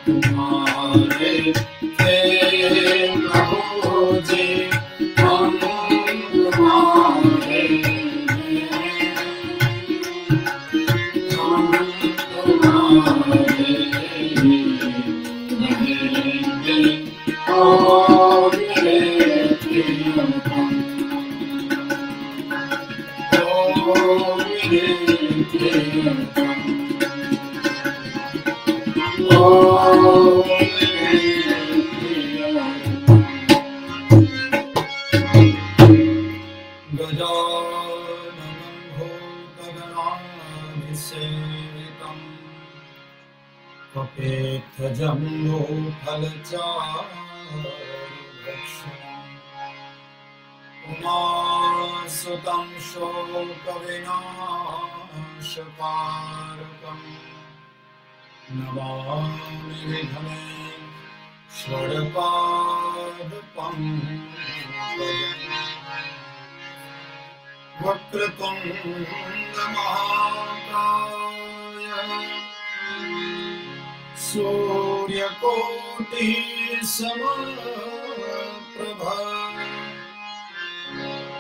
तुम्हारे थे प्रभु जी, हम तुम्हारे जम्बो फलचारुभक्षणम् उमासुतं शोकविनाशकारकम् नमामि विघ्नेश्वरपादपङ्कजम् वक्रतुण्डमहाकाय सूर्यकोटि समप्रभा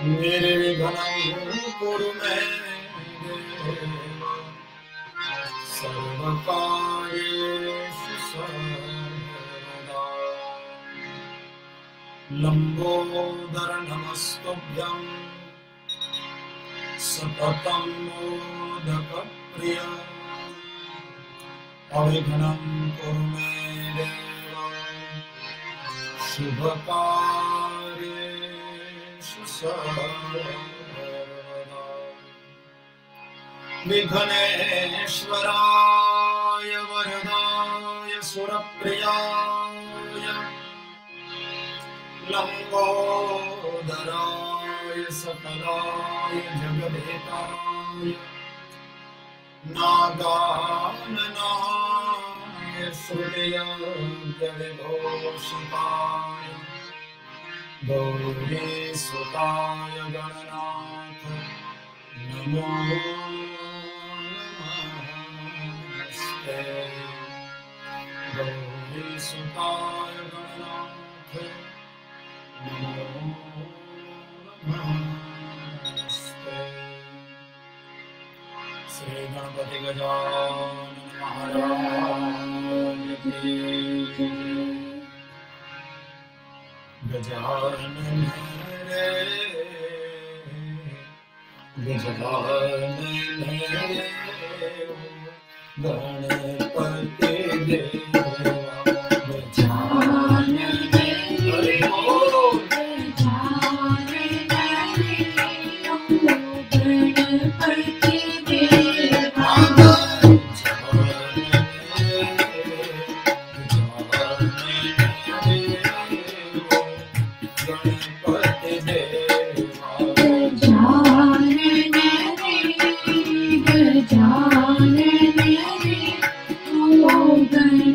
निर्विघ्नं कुरु मे देव सर्वकार्येषु सर्वदा। लंबोदर नमस्तुभ्यं सततं मोदकप्रिय अविघ्नं कुरु मे देव शुभकार्येषु सर्वदा। विघ्नेश्वराय वरदाय सुरप्रियाय लंबोदराय सकलाय जगदेकाय नागाननाय श्रुतियज्ञविभूषिताय गौरीसुताय गणनाथ नमो नमस्ते। गौरीसुताय गणनाथ नमो नमस्ते। श्री गणपति गजानन महाराज की गजानन रे गजानन रे गणपति देवा गजानन रे गजानन रे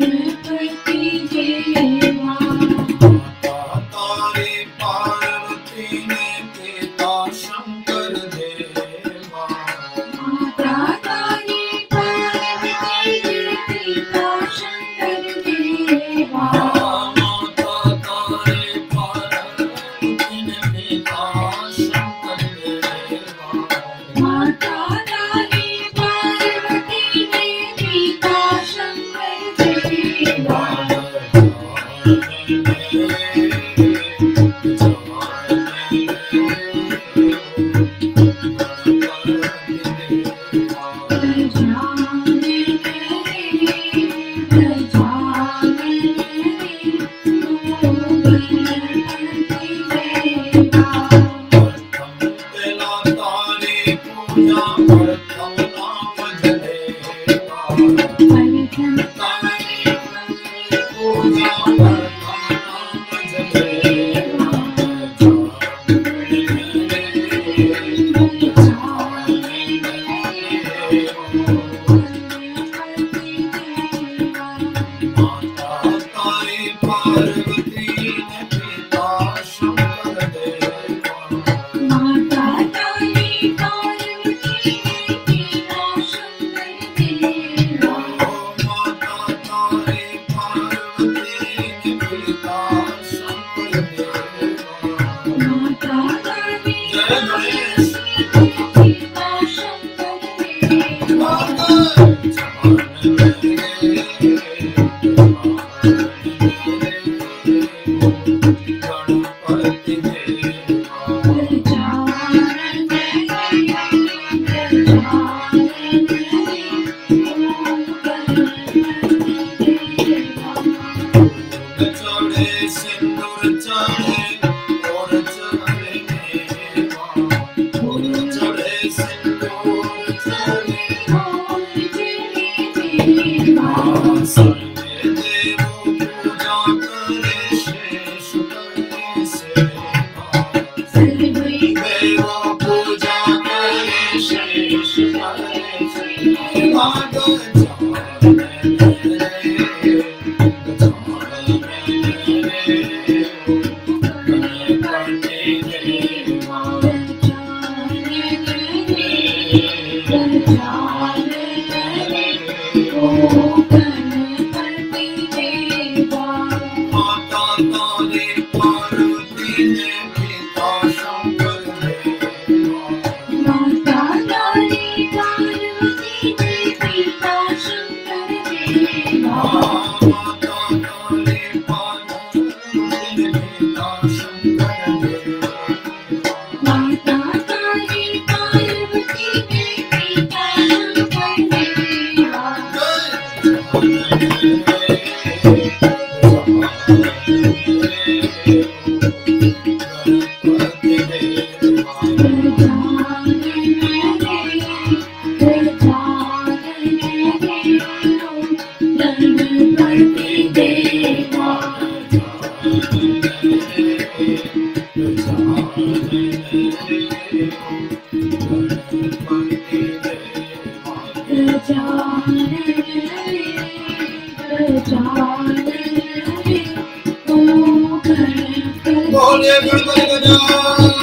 बोलिए गणपति गजानन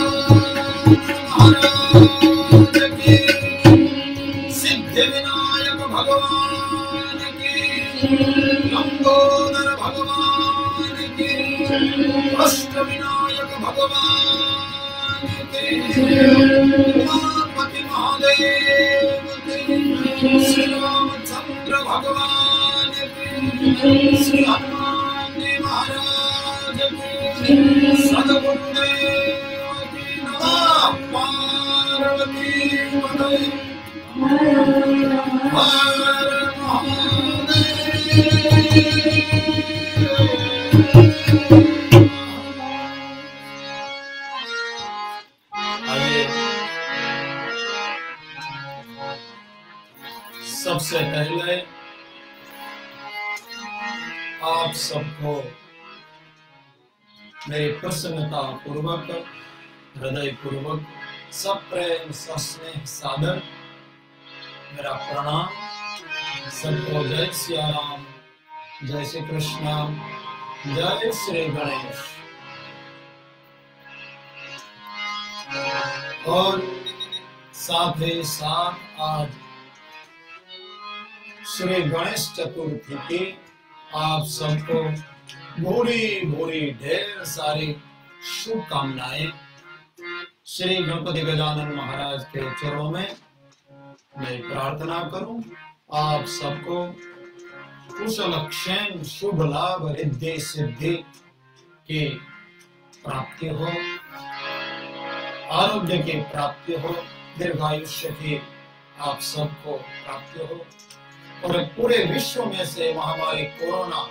महाराज की, सिद्धि विनायक भगवान की, लंबोदर भगवान की, अष्ट विनायक भगवान की, गणपति महादेव की, श्री रामचंद्र भगवान की, श्री हनुमान जी महाराज की, सद्गुरुदेव की नमः। पार्वती पते हर महादेव। सबसे पहले आप सबको मेरे प्रसन्नता पूर्वक, हृदय पूर्वक, सब प्रेम सस्नेह सादर मेरा प्रणाम। सबको जय सिया राम, जय श्री कृष्ण, जय श्री गणेश। और साथ ही साथ आज श्री गणेश चतुर्थी की आप सबको भूरी भूरी ढेर सारी शुभकामनाएं। श्री गणपति गजानन महाराज के चरणों में मैं प्रार्थना करूं आप सबको कुशल क्षेम शुभ लाभ रिद्धि सिद्धि की प्राप्ति हो, आरोग्य की प्राप्ति हो, दीर्घायुष्य की आप सबको प्राप्ति हो, और पूरे विश्व में से महामारी कोरोना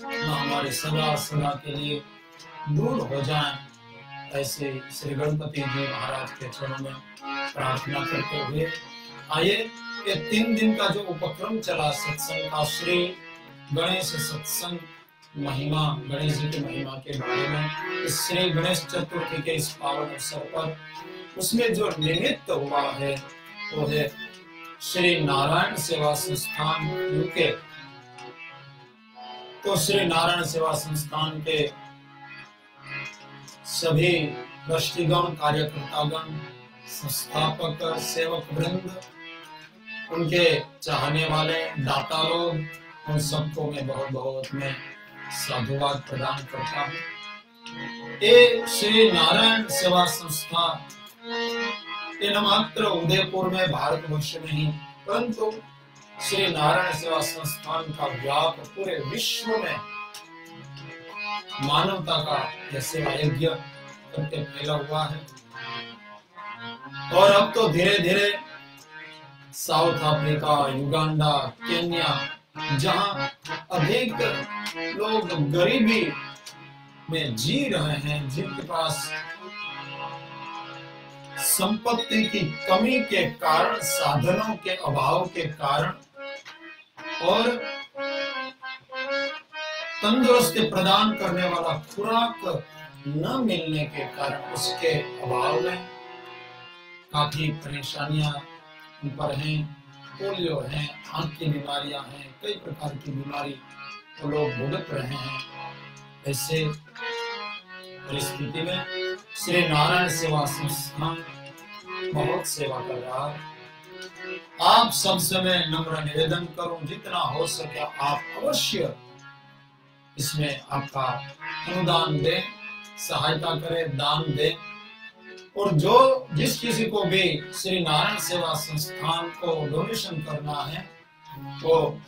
महामारी सदा सदा के लिए दूर हो जाए, ऐसे श्री गणपति जी महाराज के चरणों में प्रार्थना करते हुए आइए ये 3 दिन का जो उपक्रम चला सत्संग का, श्री गणेश सत्संग महिमा, गणेश जी की महिमा के बारे में, इस श्री गणेश चतुर्थी के इस पावन अवसर पर उसमें जो निमित्त हुआ है वो है श्री नारायण सेवा संस्थान यूके। तो श्री नारायण सेवा संस्थान के सभी ट्रस्टीगण, कार्यकर्तागण, संस्थापक, सेवक वृंद, उनके चाहने वाले दाता लोग, उन सबको मैं बहुत बहुत मैं साधुवाद प्रदान करता हूँ। ये श्री नारायण सेवा संस्था ये न मात्र उदयपुर में, भारतवर्ष में ही, परंतु श्री नारायण सेवा संस्थान का व्याप पूरे विश्व में मानवता का यह सेवा यज्ञ करके फैला हुआ है। और अब तो धीरे धीरे साउथ अफ्रीका, युगांडा, केन्या, जहां अधिक लोग गरीबी में जी रहे हैं, जिनके पास संपत्ति की कमी के कारण, साधनों के अभाव के कारण और तंदुरुस्ती प्रदान करने वाला खुराक न मिलने के कारण, उसके अभाव में काफी परेशानियां उन पर हैं। पोलियो है, आंख की बीमारियां हैं, कई प्रकार की बीमारी वो लोग भुगत रहे हैं। ऐसे परिस्थिति में श्री नारायण सेवा संस्थान बहुत सेवा कर रहा है। आप सबसे मैं नम्र निवेदन करूं, जितना हो सके आप अवश्य इसमें आपका अनुदान दें, सहायता करें, दान दें। और जो जिस किसी को भी श्री नारायण सेवा संस्थान को डोनेशन करना है, वो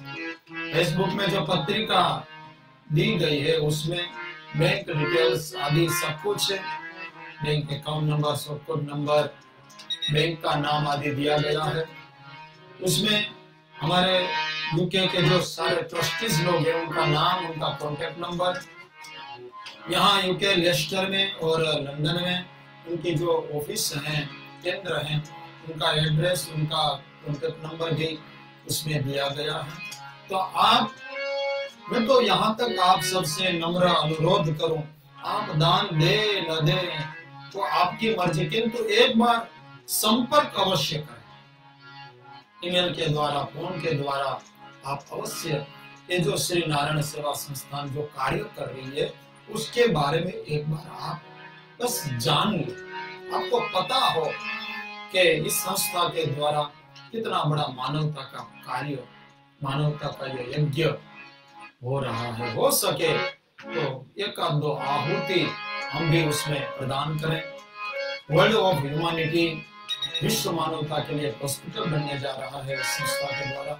फेसबुक में जो पत्रिका दी गई है उसमें बैंक डिटेल्स आदि सब कुछ है, bank account number, sort code number, bank का नाम आदि दिया गया है। उसमें हमारे यूके के जो सारे ट्रस्टीज लोग हैं उनका नाम, उनका कॉन्टेक्ट नंबर, यहाँ यूके लेस्टर में और लंदन में उनकी जो ऑफिस हैं, केंद्र हैं, उनका एड्रेस, उनका कॉन्टेक्ट नंबर भी उसमें दिया गया है। तो मैं तो यहाँ तक आप सबसे नम्र अनुरोध करूं, आप दान दे न दे तो आपकी मर्जी, किंतु एक बार संपर्क अवश्य करें। ईमेल के द्वारा, फोन के द्वारा आप अवश्य ये जो श्री नारायण सेवा संस्थान जो कार्य कर रही है उसके बारे में एक बार आप बस जान ले, आपको पता हो कि इस संस्था के द्वारा कितना बड़ा मानवता का कार्य, मानवता का ये यज्ञ हो रहा है। हो सके तो एक आध दो आहुति हम भी उसमें प्रदान करें। वर्ल्ड ऑफ ह्यूमैनिटी विश्व मानवता के लिए हॉस्पिटल बनने जा रहा है इस संस्था के द्वारा।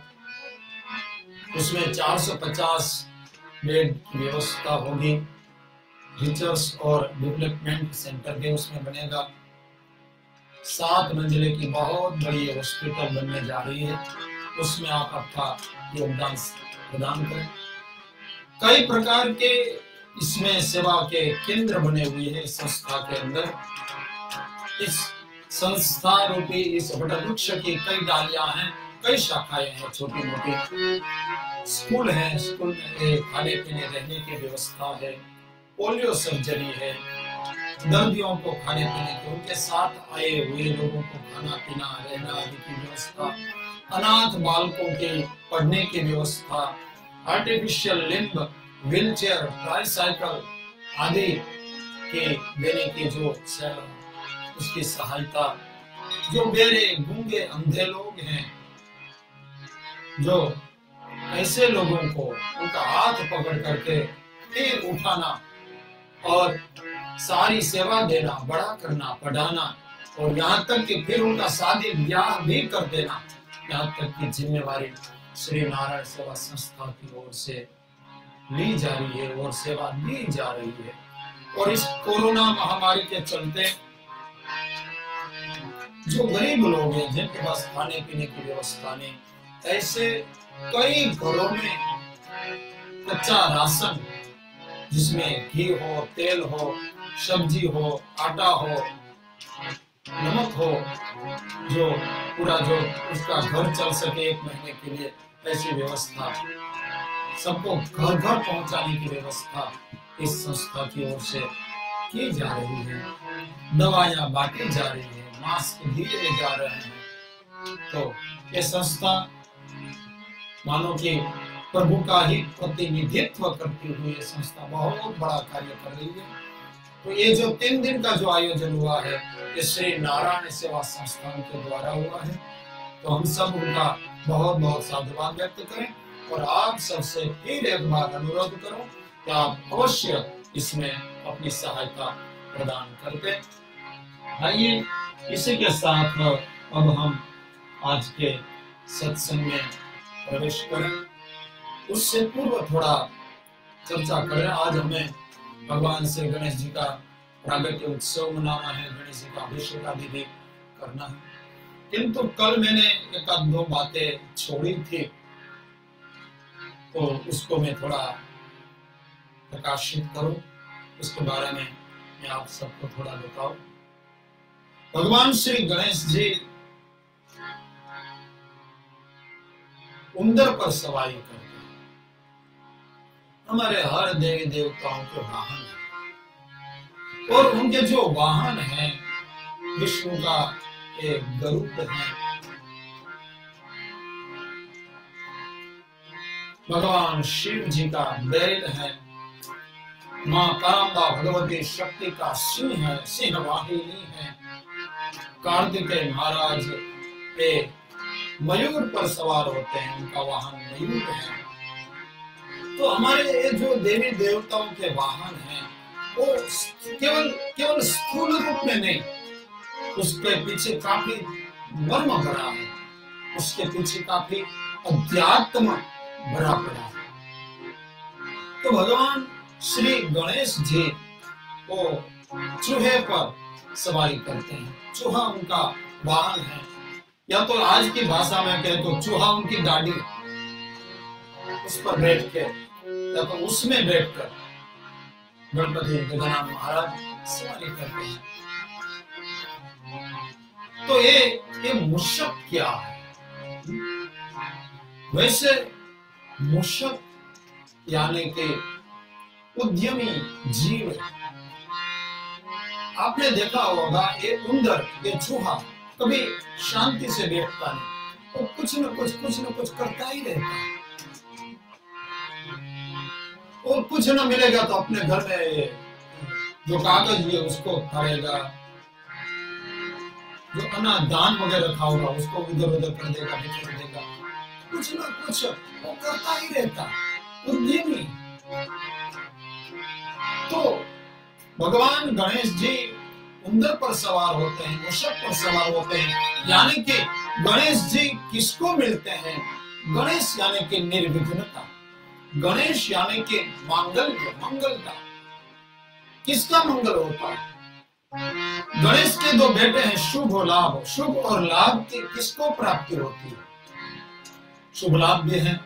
उसमें 450 बेड की व्यवस्था होगी, रिसर्च और डेवलपमेंट सेंटर भी उसमें बनेगा। 7 मंजिले की बहुत बड़ी हॉस्पिटल बनने जा रही है, उसमें आप आपका योगदान प्रदान करें। कई प्रकार के इसमें सेवा के केंद्र बने हुए हैं इस संस्था के अंदर। इस संस्था रूपी इस वटवृक्ष की कई डालियां हैं, कई शाखाएं हैं, छोटी मोटी स्कूल है, स्कूल में खाने पीने रहने की व्यवस्था है, पोलियो सर्जरी है, दर्दियों को खाने पीने की, उनके साथ आए हुए लोगों को खाना पीना रहना आदि की व्यवस्था, अनाथ बालकों के पढ़ने की व्यवस्था, आर्टिफिशियल लिम्ब, व्हीलचेयर, ट्राइसाइकिल आदि के देने की जो उसकी सहायता, जो बेरे गूंगे अंधे लोग हैं, जो ऐसे लोगों को उनका हाथ पकड़ करके फिर उठाना और सारी सेवा देना, बड़ा करना, पढ़ाना और यहाँ तक कि फिर उनका शादी ब्याह भी कर देना, यहाँ तक की जिम्मेवारी श्री नारायण सेवा संस्था की ओर से ली जा रही है और सेवा दी जा रही है। और इस कोरोना महामारी के चलते जो गरीब लोग हैं, जिनके पास खाने पीने की व्यवस्था नहीं, ऐसे कई घरों में कच्चा राशन जिसमें घी हो, तेल हो, सब्जी हो, आटा हो, नमक हो, जो पूरा जो उसका घर चल सके 1 महीने के लिए, ऐसी व्यवस्था सबको घर घर पहुंचाने की व्यवस्था इस संस्था की ओर से की जा रही है। दवाइयां बांटी जा रही है, मास्क दिए जा रहे हैं। तो ये संस्था मानो कि प्रभु का ही प्रतिनिधित्व करती हुई ये संस्था बहुत बड़ा कार्य कर रही है। तो ये जो 3 दिन का जो आयोजन हुआ है, ये श्री नारायण सेवा संस्थान के द्वारा हुआ है। तो हम सब उनका बहुत बहुत साधुवाद व्यक्त करें और आप सबसे फिर एक बार अनुरोध करो कि आप अवश्य इसमें अपनी सहायता प्रदान करते। आइए इसी के साथ अब हम आज के सत्संग में प्रवेश करें। उससे पूर्व थोड़ा चर्चा करें। आज हमें भगवान श्री गणेश जी का प्रागट्य उत्सव मनाना है, गणेश जी का अभिषेक आदि भी करना है। किंतु कल मैंने 1-2 बातें छोड़ी थी, तो उसको मैं थोड़ा प्रकाशित करूं, उसके बारे में मैं आप सबको थोड़ा बताऊं। भगवान श्री गणेश जी उंदर पर सवारी करते हैं। हमारे हर देवी देवताओं के वाहन है और उनके जो वाहन हैं, विष्णु का एक गरुड़ है, भगवान शिव जी का बैल है, माँ कामबा भगवती शक्ति का सिंह है, सिंह वाहिनी है, कार्तिकेय महाराज पे मयूर पर सवार होते हैं, उनका वाहन मयूर है। तो हमारे जो देवी देवताओं के वाहन हैं वो केवल स्थूल रूप में नहीं, उसके पीछे काफी मर्म भरा है, उसके पीछे काफी अध्यात्म भरा पड़ा है। तो भगवान श्री गणेश जी वो चूहे पर सवारी करते हैं, चूहा उनका वाहन है, या तो आज की भाषा में कहे तो चूहा उनकी गाड़ी। उस पर बैठ के या तो उसमें बैठकर गणपति गजानन महाराज सवारी करते हैं। तो ये मूषक क्या है? वैसे मूषक यानी कि उद्यमी जीव है। आपने देखा होगा ये उंदर, ये चूहा कभी शांति से बैठता नहीं, वो कुछ न कुछ करता ही रहता है। और कुछ न मिलेगा तो अपने घर में जो कागज है उसको फाड़ेगा, जो अनादान वगैरह रखा होगा उसको इधर उधर कर देगा, बिखेर देगा। कुछ न कुछ वो करता ही रहता, उद्यमी। तो भगवान गणेश जी उंदर पर सवार होते हैं, मूषक पर सवार होते हैं, यानी कि गणेश जी किसको मिलते हैं? गणेश यानी कि निर्विघ्नता, गणेश यानी कि मांगल्य, मंगलता। किसका मंगल होता है? गणेश के दो बेटे हैं, शुभ और लाभ। शुभ और लाभ की किसको प्राप्ति होती है? शुभ लाभ भी है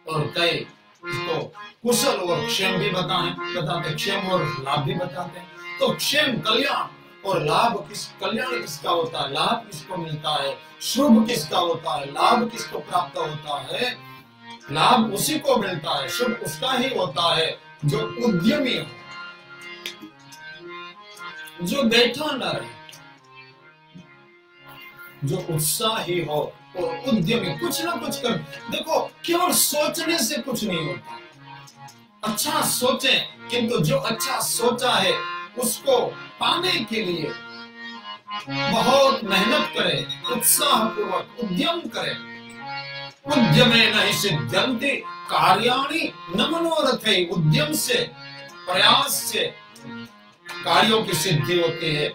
और कई इसको कुशल और क्षेम भी बताते, क्षेम और लाभ भी बताते हैं। तो क्षेम कल्याण और लाभ कल्याण किसका होता है? लाभ किसको मिलता है? शुभ किसका होता है? लाभ किसको प्राप्त होता है? लाभ उसी को मिलता है, शुभ उसका ही होता है जो उद्यमी हो, जो बैठा न रहे, जो उत्साही हो और उद्यमी, कुछ ना कुछ कर। देखो, केवल सोचने से कुछ नहीं होता। अच्छा सोचें, किंतु जो अच्छा सोचा है उसको पाने के लिए बहुत मेहनत करें, उत्साह पूर्वक उद्यम करें। उद्यमे नहीं सिद्ध्यन्ति कार्याणि न मनोरथे। उद्यम से, प्रयास से कार्यों की सिद्धि होती है,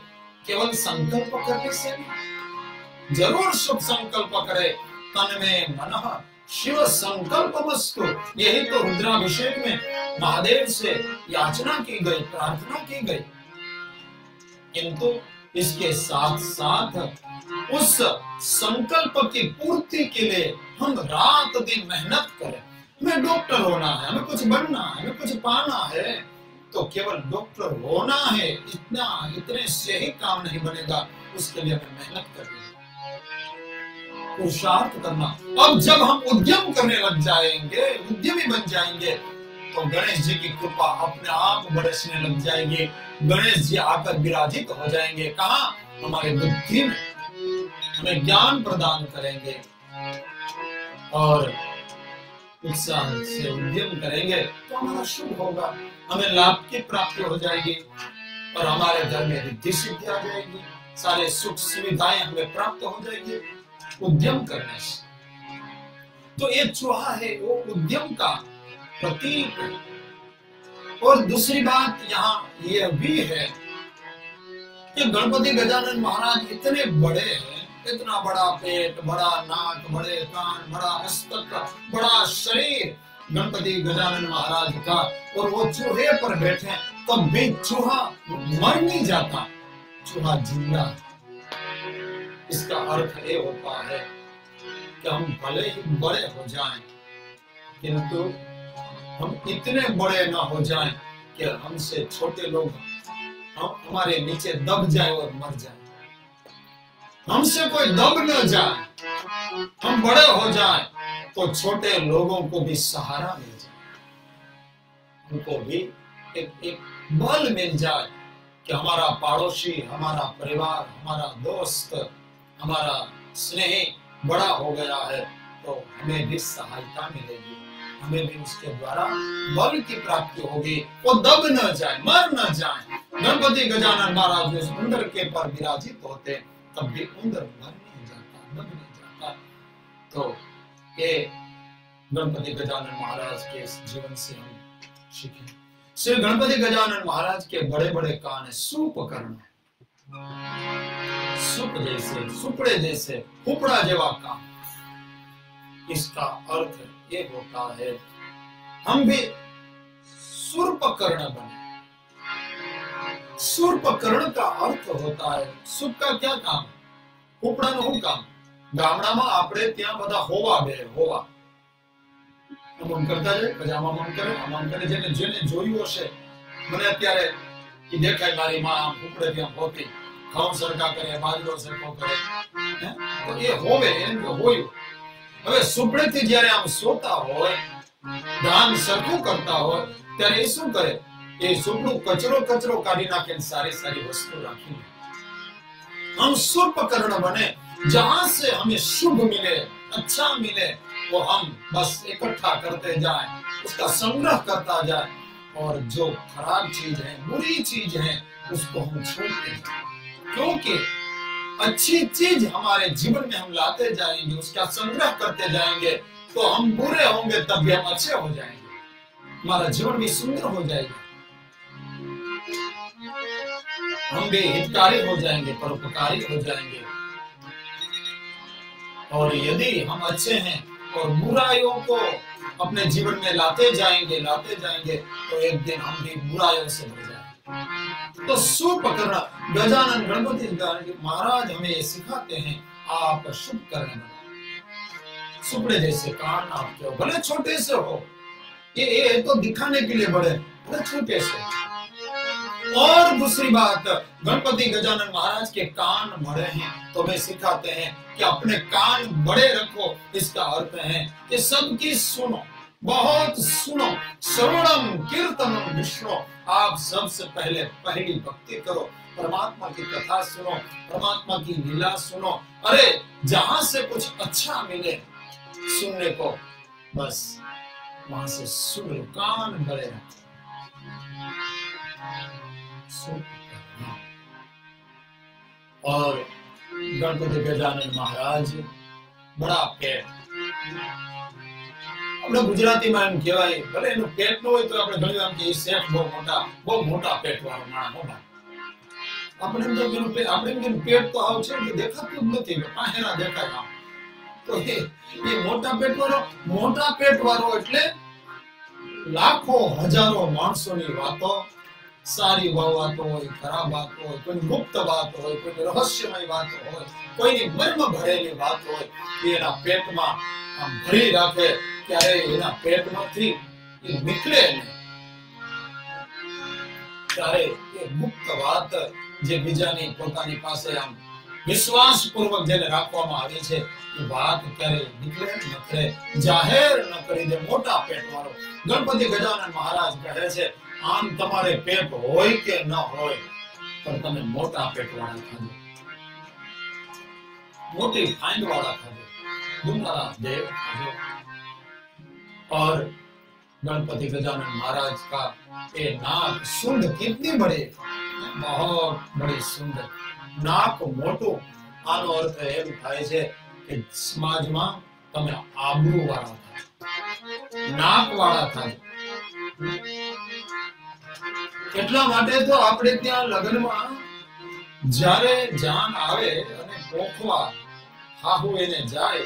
केवल संकल्प करने से नहीं। जरूर शुभ संकल्प करे, तन में मनः शिव संकल्पमस्तु। यही तो रुद्राभिषेक में महादेव से याचना की गई, प्रार्थना की गई। किंतु इसके साथ साथ उस संकल्प की पूर्ति के लिए हम रात दिन मेहनत करें। हमें डॉक्टर होना है, हमें कुछ बनना है, हमें कुछ पाना है, तो केवल डॉक्टर होना है, इतने से ही काम नहीं बनेगा। उसके लिए हमें मेहनत करनी है, पुरुषार्थ करना। अब जब हम उद्यम करने लग जाएंगे, उद्यमी बन जाएंगे, तो गणेश जी की कृपा अपने आप बरसने लग जाएगी। गणेश जी आकर विराजित हो जाएंगे। कहाँ? हमारे बुद्धि में, हमें ज्ञान प्रदान करेंगे और उत्साह से उद्यम करेंगे तो हमारा शुभ होगा, हमें लाभ की प्राप्ति हो जाएगी और हमारे घर में रिद्धि सिद्धि आ जाएगी, सारे सुख सुविधाएं हमें प्राप्त हो जाएगी उद्यम करने से। तो ये चूहा है, वो उद्यम का प्रतीक है। और दूसरी बात यहाँ यह भी है कि गणपति गजानन महाराज इतने बड़े हैं, इतना बड़ा पेट, बड़ा नाक, बड़े कान, बड़ा मस्तक, बड़ा शरीर गणपति गजानन महाराज का, और वो चूहे पर बैठे, तब भी चूहा मर नहीं जाता, चूहा जिंदा। इसका अर्थ ये होता है कि हम भले ही बड़े हो जाएं, किंतु हम इतने बड़े ना हो जाएं कि हमसे छोटे लोग हमारे नीचे दब जाए और मर जाए। हमसे कोई दब न जाए, हम बड़े हो जाएं तो छोटे लोगों को भी सहारा मिल जाए, उनको भी एक बल मिल जाए कि हमारा पड़ोसी, हमारा परिवार, हमारा दोस्त, हमारा स्नेही बड़ा हो गया है, तो हमें भी सहायता मिलेगी, हमें भी उसके द्वारा बल की प्राप्ति होगी। वो दब न जाए, मर न जाए। गणपति गजानन महाराज जो उंदर के पर विराजित होते, तब भी उंदर मर नहीं जाता, दब नहीं जाता। तो ये गणपति गजानन महाराज के जीवन से हम सीखें। श्री गणपति गजानन महाराज के बड़े बड़े कान है, सूपकर्ण, सुप जैसे, सुपड़े जैसे, हुपड़ा जेवा कान। इसका अर्थ ये होता है हम भी सूर्पकर्ण बने। सूर्पकर्ण का अर्थ होता है, सुप का क्या काम? हुपड़ा નું કામ? ગામડામાં આપણે ત્યાં બધા હોવા બે, હોવા આમ કરતા જાય, પછી આમ કરે જેને જોયું હશે. મને અત્યારે એ દેખાય મારી માં આમ ઉપડે ત્યાં પોતી ઘઉં સરખા કરે, બાજરો સરખો કરે, તો એ હોવે એમ કે હોયું. હવે સુપડેથી જ્યારે આમ સોતા હોય, ધાન સરખું કરતા હોય, ત્યારે એ શું કરે? એ સુપડું કચરો કાઢી નાખે, સારી વસ્તુ રાખી. हम सुपकर्ण बने, जहां से हमें शुभ मिले, अच्छा मिले, वो हम बस इकट्ठा करते जाए, उसका संग्रह करता जाए, और जो खराब चीज है, बुरी चीज है, उसको हम छोड़ते जाए. क्योंकि अच्छी चीज हमारे जीवन में हम लाते जाएंगे, उसका संग्रह करते जाएंगे, तो हम बुरे होंगे तब भी हम अच्छे हो जाएंगे, हमारा जीवन भी सुंदर हो जाएगा, हम भी हितकारी हो जाएंगे, परोपकारी हो जाएंगे. और यदि हम अच्छे हैं और बुराइयों को अपने जीवन में लाते जाएंगे, तो एक दिन हम भी बुराइयों से भर जाएंगे. तो सुपकर्ण गजानन गणपति महाराज हमें ये सिखाते हैं, आप शुभ करने बनो. सुपड़े जैसे कान आपके हो, भले छोटे से हो, ये तो दिखाने के लिए बड़े, भले छोटे से. और दूसरी बात, गणपति गजानन महाराज के कान बड़े हैं, तो वे सिखाते हैं कि अपने कान बड़े रखो. इसका अर्थ है कि सबकी सुनो, बहुत सुनो. श्रवणम कीर्तनम विष्णु, आप सबसे पहली भक्ति करो, परमात्मा की कथा सुनो, परमात्मा की लीला सुनो. अरे जहां से कुछ अच्छा मिले सुनने को, बस वहां से सुन लो, कान बड़े रखो. और गणपति गजानन महाराज बड़ा पेट, આપણે ગુજરાતીમાં એમ કહેવાય, ભલે એનું પેટ ન હોય તો આપણે ઘણી વાર કે શેઠ બહુ મોટા પેટ વાળો માણસ હોય. આપણે એમ તો આપણે એમ પેટ તો આવ છે કે દેખાતું જ નથી, પાહેરા દેખાય. તો એ મોટા પેટ વાળો એટલે લાખો હજારો માણસોની વાતો, સારી વાતો હોય, ખરાબ વાતો હોય, કોઈ ગુપ્ત વાત હોય, કોઈ રહસ્યમય વાત હોય, કોઈની મર્મ ભરેલી વાત હોય, એના પેટમાં આમ ભરી રાખે, ત્યારે એના પેટમાંથી એ નીકળે નહીં, ત્યારે એ ગુપ્ત વાત જે બીજાની પોતાની પાસે આમ વિશ્વાસપૂર્વક જેને રાખવામાં આવી છે, એ વાત ક્યારે નીકળે ન કરે, જાહેર ન કરી દે. મોટા પેટ વાળો ગણપતિ ગજાનન મહારાજ કહે છે, આમ તમારે પેટ હોય કે ન હોય, પણ તમે મોટા પેટ વાળા ખાજો, મોટી फाइंड वाला खाजो, दुमरा देव खाजो. और गणपति गजानन महाराज का ये नाक सुंड कितनी बड़ी, बहुत बड़ी सुंड, नाक मोटो. આનો અર્થ એમ થાય છે કે સમાજમાં તમે આબરૂ વાળા થાઓ, નાક વાળા થાઓ. એટલા માટે તો આપણે ત્યાં લગ્નમાં જ્યારે જાન આવે અને પોખવા હાહુ એને જાય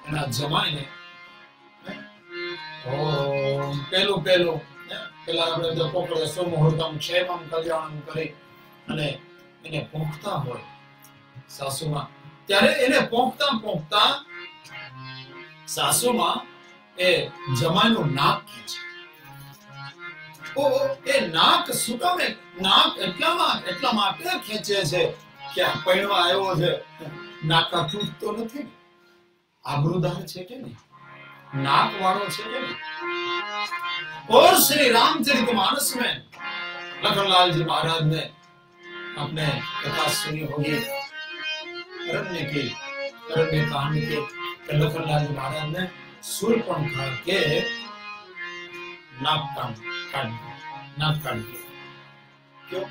એના જમાઈને, પેલા આપણે તો પોખડે સુમુહૂર્તમ ક્ષેમમ કલ્યાણમ કરી અને એને પોખતા હોય સાસુમાં, ત્યારે એને પોખતા સાસુમાં એ જમાઈનું નાક ખેંચે. એ નાક શું કામે? નાક એટલા માટે ખેંચે છે કે આ પૈણવા આવ્યો છે, નાકા તૂટતો નથી, આબરૂદાર છે કે નહીં, नाक वालों से नहीं. और श्री रामचरितमानस में लखनलाल जी महाराज ने अपने कथा सुनी होगी, अरण्य कहानी के, लखनलाल जी महाराज ने शूर्पणखा के नाक काट दिया. क्यों?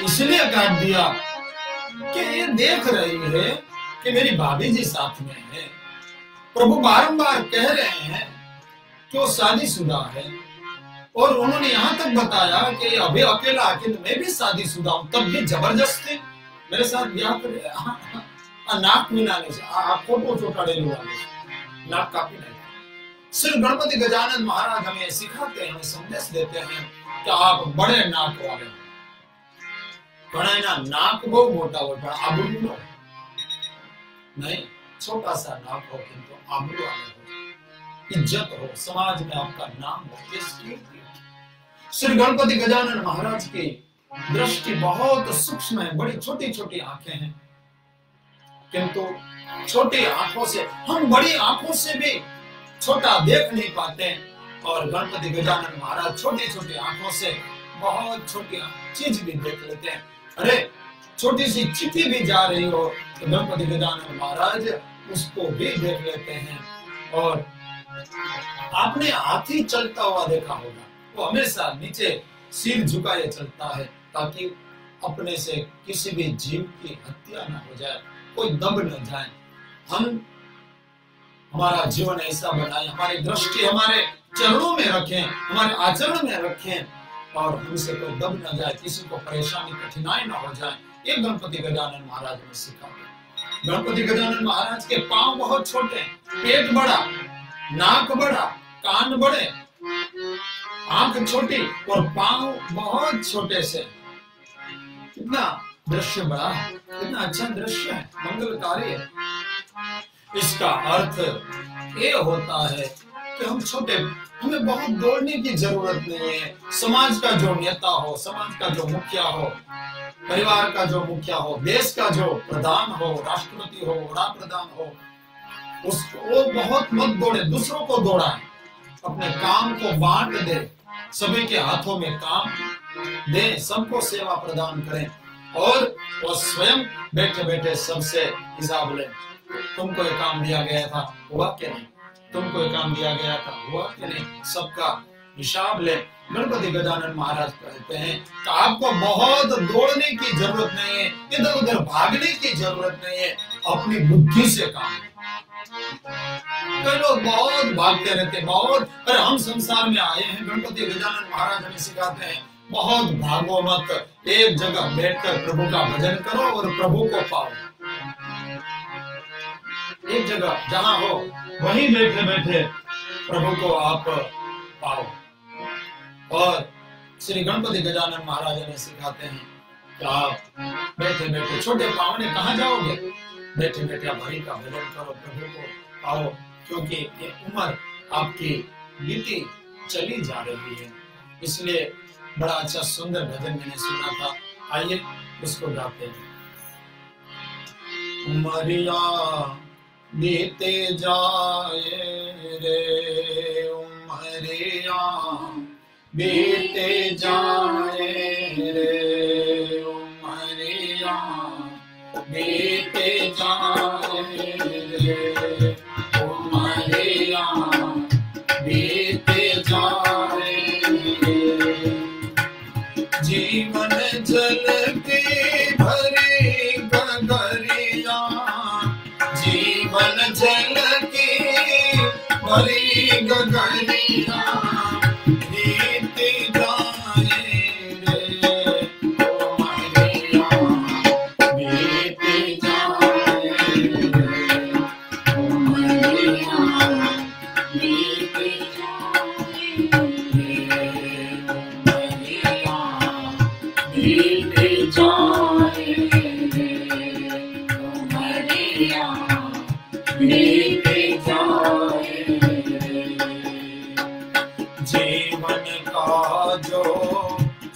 इसलिए काट दिया कि ये देख रही है कि मेरी भाभी जी साथ में है. प्रभु बारंबार कह रहे हैं कि वो शादीशुदा है, और उन्होंने यहाँ तक बताया कि अभी अकेला आके मैं भी शादीशुदा हूँ, तब भी जबरदस्ती मेरे साथ ब्याह कर. नाक मिलाने से फोटो चौटाड़ेलू वाले नाक कापी नहीं. श्री गणपति गजानन महाराज हमें सिखाते हैं, हमें संदेश देते हैं कि आप बड़े नाक वाले हो. घणा नाक बहुत मोटा हो, आबरू नहीं, छोटा सा नाक हो किंतु आबरू वाले हो. इज्जत हो, समाज में आपका नाम हो, कीर्ति हो। श्री गणपति गजानन महाराज की दृष्टि बहुत सूक्ष्म है, बड़ी छोटी छोटी आंखें हैं, किंतु छोटी आंखों से हम बड़ी आंखों से भी छोटा देख नहीं पाते, और गणपति गजानन महाराज छोटी छोटी आंखों से बहुत छोटी चीज भी देख लेते हैं। अरे छोटी सी चिट्ठी भी जा रही हो तो गणपति गजानन महाराज उसको भी देख लेते हैं। और आपने हाथी चलता हुआ देखा होगा, वो हमेशा नीचे सिर झुकाए चलता है ताकि अपने से किसी भी जीव की हत्या न हो जाए, कोई दब न जाए। हम हमारा जीवन ऐसा बनाए, हमारी दृष्टि हमारे चरणों में रखें, हमारे आचरण में रखें, और हमसे कोई दब न जाए, किसी को परेशानी कठिनाई न हो जाए। ये गणपति गजानन महाराज ने सिखाया। गणपति गजानन महाराज के पांव बहुत छोटे, पेट बड़ा, नाक बड़ा, कान बड़े, आंख छोटी और पांव बहुत छोटे से। कितना दृश्य बड़ा है, कितना अच्छा दृश्य है, मंगलकारी है। इसका अर्थ ये होता है कि हम छोटे, हमें बहुत दौड़ने की जरूरत नहीं है। समाज का जो नेता हो, समाज का जो मुखिया हो, परिवार का जो मुखिया हो, देश का जो प्रधान हो, राष्ट्रपति हो, वड़ा प्रधान हो, उसको बहुत मत दौड़े, दूसरों को दौड़ाए, अपने काम को बांट दे, सभी के हाथों में काम दे, सबको सेवा प्रदान करें, और वो स्वयं बैठे बैठे सबसे हिसाब ले। तुमको ये काम दिया गया था, हुआ क्या नहीं, तुमको ये काम दिया गया था, हुआ क्या नहीं, सबका हिसाब ले। गणपति गजानन महाराज कहते हैं कि आपको बहुत दौड़ने की जरूरत नहीं है, इधर उधर भागने की जरूरत नहीं है, अपनी बुद्धि से काम। कई लोग बहुत भागते रहते, बहुत, अरे हम संसार में आए हैं, गणपति गजानन महाराज हमें सिखाते हैं बहुत भागो मत, एक जगह बैठकर प्रभु का भजन करो और प्रभु को पाओ। एक जगह जहां हो वहीं बैठे बैठे प्रभु को आप पाओ। और श्री गणपति गजानन महाराज ने सिखाते हैं कि आप बैठे बैठे, छोटे पावने कहाँ जाओगे, बैठे बैठे आप हरि का भजन करो, प्रभु को पाओ, क्योंकि ये उम्र आपकी बीती चली जा रही है। इसलिए बड़ा अच्छा सुंदर भजन मैंने सुना था, आइए उसको गाते हैं। उमरिया बीते जाए रे, उमरिया बीते जाए रे, उमरिया बीते जाए रे, उमरिया बीते जाए रे, जीवन जल की भरी गगरिया, जीवन जल की भरी गगरिया, बीते जाए रे, उमरिया बीते जाए रे, उमरिया बीते जाए रे, उमरिया बीते जाए रे, उमरिया बीते जाए रे। जीवन का जो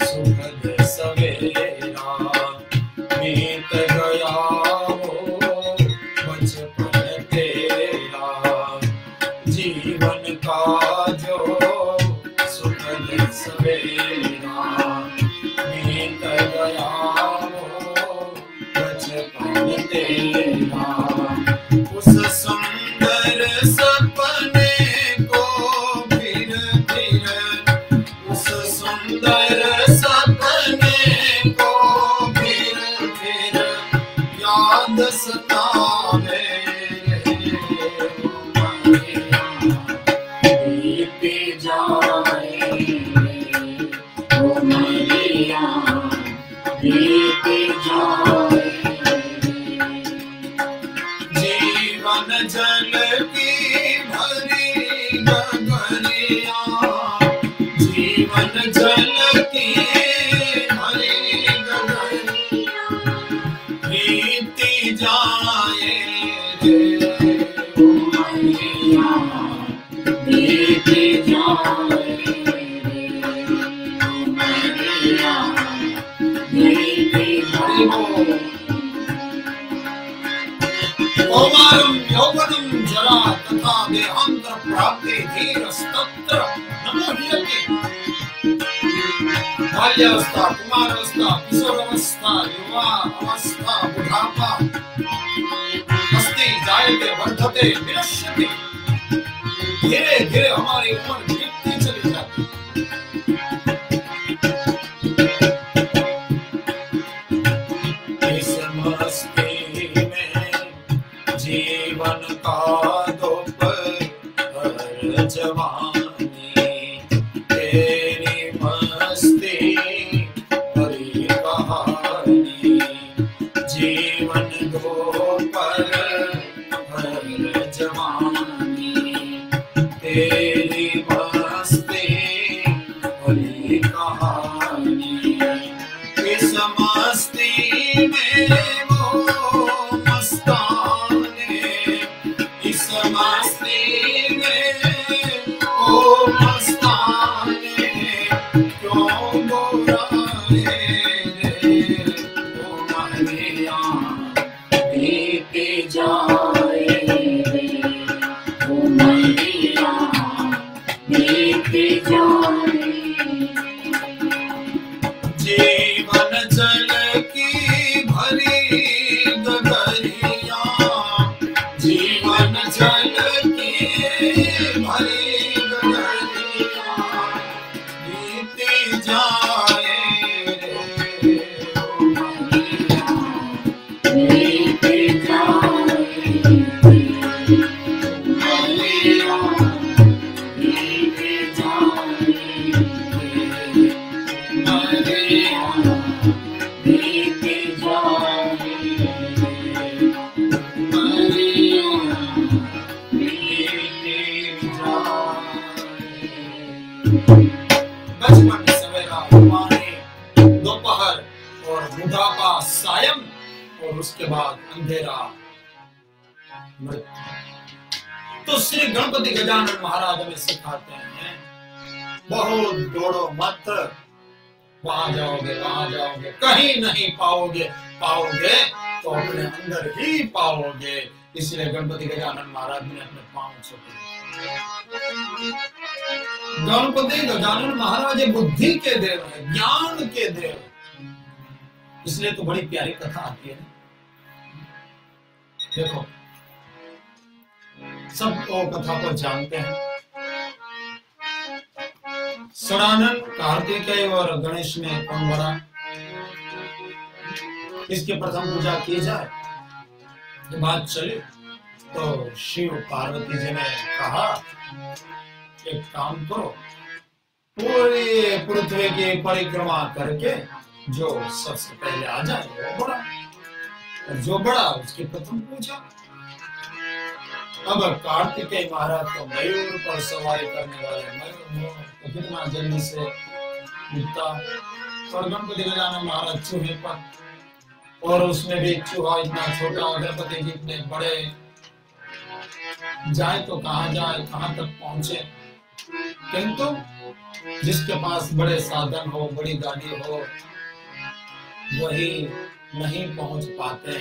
सुखद सवेरा बीत गया हो बचपन तेरा, जीवन का जो सुखद सवेरा बीत गया हो बचपन तेरा, उस सुंदर सपने को फिर फिर, उस सुंदर सपने को फिर फिर याद सतावे रे, उमरिया बीते जाए रे, उमरिया बीते जाए रे, जीवन जल की भरी गगरिया, जीवन जल की भरी गगरिया, बीती जाए रे, उमरिया बोल। कौमारं यौवनं जरा तथा देहांतर प्राप्ते धीरस्तत्र नमो ह्यते। बाल्यावस्था, कुमारावस्था, किशोरावस्था, युवा अवस्था, बुढ़ापा, अस्ति जायते वर्धते विनश्यते। धीरे धीरे हमारी उम्र बीतती चली जाती। इस मस्ती में जीवन का दोपहर जवानी, तेरी मस्ती भरी कहानी, जीवन दोपहर जवानी, तेरी मस्ती भरी कहानी। इस मस्ती में वो मस्ताने, इस मस्ती में वो मस्ताने, क्यों बुलाए रे वो महलिया बीती जाए रे वो महलिया बीती जाए। जीवन जल की भरी गगरिया, जीवन जल की भरी गगरिया, बीती जाए रे ओ महलिया, बीती जाए रे महलिया, बीती जाए रे महलिया, बीती जाए महलिया, बीती जाए। बचपन सवेरा जवानी, दोपहर और बुढ़ापा सायं, और उसके बाद अंधेरा मृत्यु। तो श्री गणपति गजानन महाराज हमें सिखाते हैं, बहुत दौड़ो मत, वहां जाओगे कहीं नहीं पाओगे, पाओगे तो अपने अंदर ही पाओगे। इसलिए गणपति गजानन महाराज ने अपने पांव छुपे। गणपति गजानन महाराज बुद्धि के देव है, ज्ञान के देव, इसलिए तो बड़ी प्यारी कथा आती है। देखो सब तो कथा को जानते हैं। षडानन, कार्तिकेय और गणेश में कौन बड़ा, इसकी प्रथम पूजा की जाए। जब बात चली तो शिव पार्वती जी ने कहा एक काम करो, पूरी पृथ्वी की परिक्रमा करके जो सबसे पहले आ जाए वो बड़ा, और जो बड़ा उसकी प्रथम पूजा। अब कार्तिकेय महाराज तो मयूर पर सवारी करने वाले, मयूर तो कितना जल्दी से उठता, और गणपति गजानन महाराज चूहे पर, और उसमें भी चूहा इतना छोटा, गणपति जी इतने बड़े, जाए तो कहाँ जाए, कहाँ तक पहुंचे। किंतु जिसके पास बड़े साधन हो, बड़ी गाड़ी हो, वही नहीं पहुंच पाते।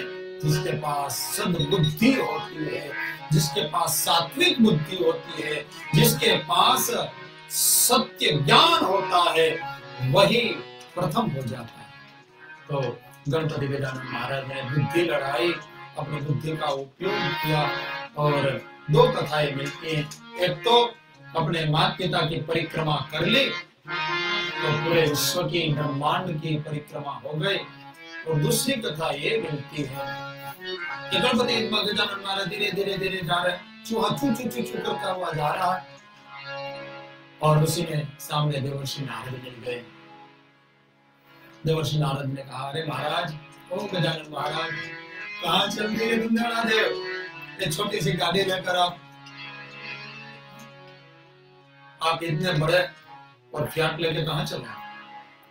जिसके पास सद्बुद्धि होती है, जिसके पास सात्विक बुद्धि होती है, जिसके पास सत्य ज्ञान होता है, वही प्रथम हो जाता है। तो गणपति गजानन महाराज ने बुद्धि लड़ाई, अपनी बुद्धि का उपयोग किया, और दो कथाएं मिलती हैं। एक तो अपने माता पिता की परिक्रमा कर ली तो पूरे विश्व की, ब्रह्मांड की परिक्रमा हो गई। और दूसरी कथा ये मिलती है कि गणपति गजानन महाराज धीरे धीरे धीरे जा रहे, चूहा चू चू चू चू करता हुआ जा रहा है, और उसी में सामने देवर्षि नारद मिल गए। देवर्षि नारद ने कहा, अरे महाराज, ओ गजानन महाराज, कहाँ चल दिए दुंदड़ा देव, ये छोटी सी गाड़ी लेकर आप इतने बड़े और फ्लैट लेके कहाँ चल रहे,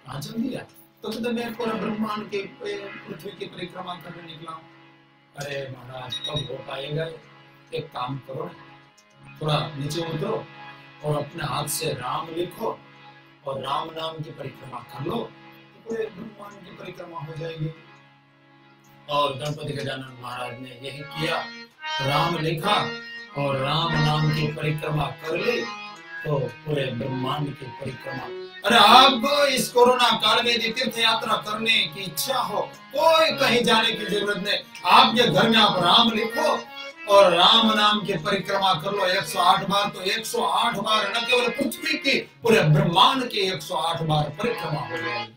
कहाँ चल दिया? तो मैं पूरा ब्रह्मांड की, पृथ्वी की परिक्रमा करने निकला। अरे महाराज, कब हो पाएगा? एक काम करो, थोड़ा नीचे उतरो और अपने हाथ से राम लिखो और राम नाम की परिक्रमा कर लो, तो पूरे ब्रह्मांड की परिक्रमा हो जाएगी। और गणपति गजानन महाराज ने यही किया, राम लिखा और राम नाम की परिक्रमा कर ली तो पूरे ब्रह्मांड की परिक्रमा। अरे आप इस कोरोना काल में यदि तीर्थ यात्रा करने की इच्छा हो, कोई कहीं जाने की जरूरत नहीं, आपके घर में आप राम लिखो और राम नाम की परिक्रमा कर लो 108 बार, तो 108 बार न केवल पृथ्वी की, पूरे ब्रह्मांड की 108 बार परिक्रमा हो जाएगी।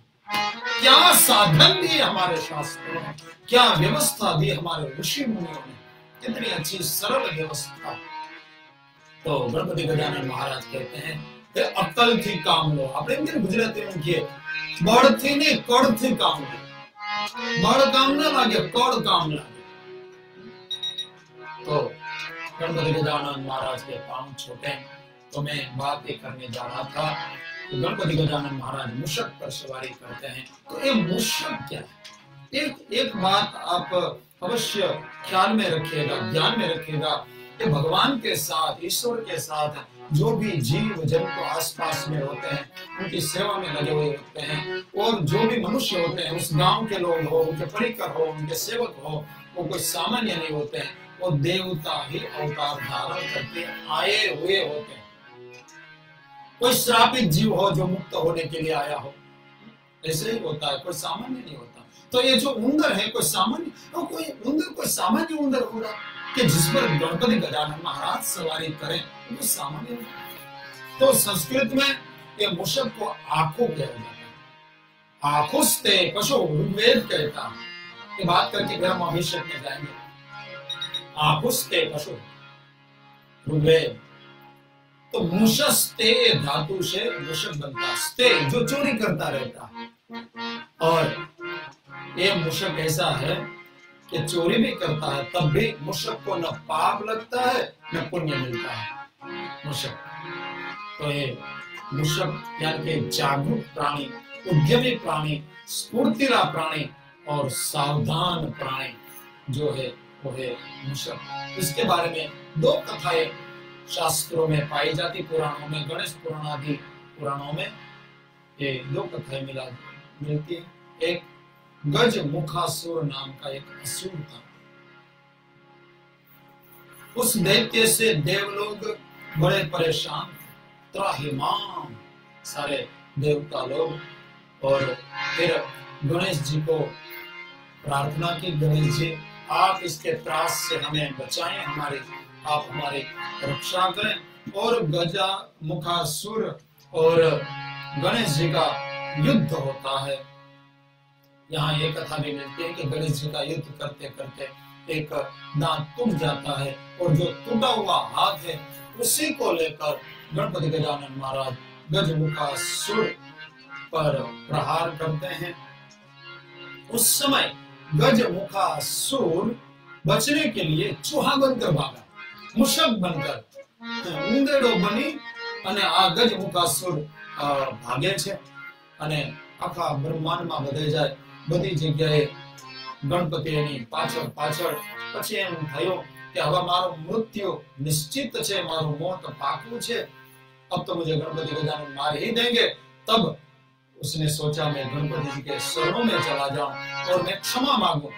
क्या साधन दिए हमारे शास्त्रों ने, क्या व्यवस्था दी हमारे ऋषि मुनियों ने, कितनी अच्छी सरल व्यवस्था। तो गणपति गजानन महाराज कहते हैं अक्कल थी काम लो, આપણે એમ ગુજરાતીમાં કહીએ બળથી ને કળથી કામ લો, બળ કામ ના લાગે કળ કામ લાગે। तो गणपति गजानन महाराज के पांव छोटे, तो मैं बात ये करने जा रहा था कि गणपति गजानन महाराज मूषक पर सवारी करते हैं। तो ये मूषक क्या है, एक बात आप अवश्य ख्याल में रखिएगा, ध्यान में रखिएगा कि भगवान के साथ, ईश्वर के साथ जो भी जीव जंतु आसपास में होते हैं, उनकी सेवा में लगे हुए होते हैं, और जो भी मनुष्य होते हैं, उस गांव के लोग हो, उनके परिकर हो, उनके सेवक हो, वो कोई सामान्य नहीं होते हैं, वो देवता ही अवतार धारण करके आए हुए होते हैं। कोई श्रापित जीव हो जो मुक्त होने के लिए आया हो, ऐसे ही होता है, कोई सामान्य नहीं होता। तो ये जो उंदर है कोई सामान्य, कोई सामान्य उंदर होगा कि जिस पर गणपति गजानन महाराज सवारी करें, वो सामान्य नहीं। तो संस्कृत में ये मूषक को आंखों कहा जाता है, आंखोस्ते पशु ऋग्वेद कहता है। ये बात करके फिर हम अभिषेक में जाएंगे। आंखोस्ते पशु ऋग्वेद, तो मूषस्ते धातु से मूषक बनता, स्ते जो चोरी करता रहता, और ये मूषक ऐसा है कि चोरी भी करता है तब भी मूषक को न पाप लगता है न पुण्य मिलता है। मूषक तो ये मूषक यानी कि जागरूक प्राणी, उद्यमी प्राणी, स्फूर्तिला प्राणी और सावधान प्राणी जो है वो है मूषक। इसके बारे में दो कथाएं शास्त्रों में पाई जाती, पुराणों में, गणेश पुराण आदि पुराणों में ये दो कथाएं मिलती है। एक गज मुखासुर नाम का एक असुर था, उस दैत्य से देवलोग बड़े परेशान, त्राहिमाम सारे देवता लोग, और फिर गणेश जी को प्रार्थना की, गणेश जी आप इसके त्रास से हमें बचाएं, आप हमारी रक्षा करें। और गजा मुखासुर और गणेश जी का युद्ध होता है। यहाँ ये कथा भी मिलती है कि गणेश जी का युद्ध करते करते एक दांत टूट जाता है, और जो टूटा हुआ हाथ है उसी को लेकर गणपति गजानन महाराज गजमुखासुर पर प्रहार करते हैं। उस समय गजमुखासुर बचने के लिए चूहा बनकर भागा, मूषक बनकर उंदेड़ो बनी અને આ ગજમુખાસુર ભાગે છે અને આખા બ્રહ્માંડમાં બધે જાય, બધી જગ્યાએ ગણપતિ એની પાછળ પાછળ। પછી એમ થયું કે હવે મારો મૃત્યુ નિશ્ચિત છે, મારું મોત પાકું છે, अब तो मुझे गणपति गजानन मार ही देंगे। तब उसने सोचा मैं गणपति जी के शरणों में चला जाऊं और मैं क्षमा मांगू,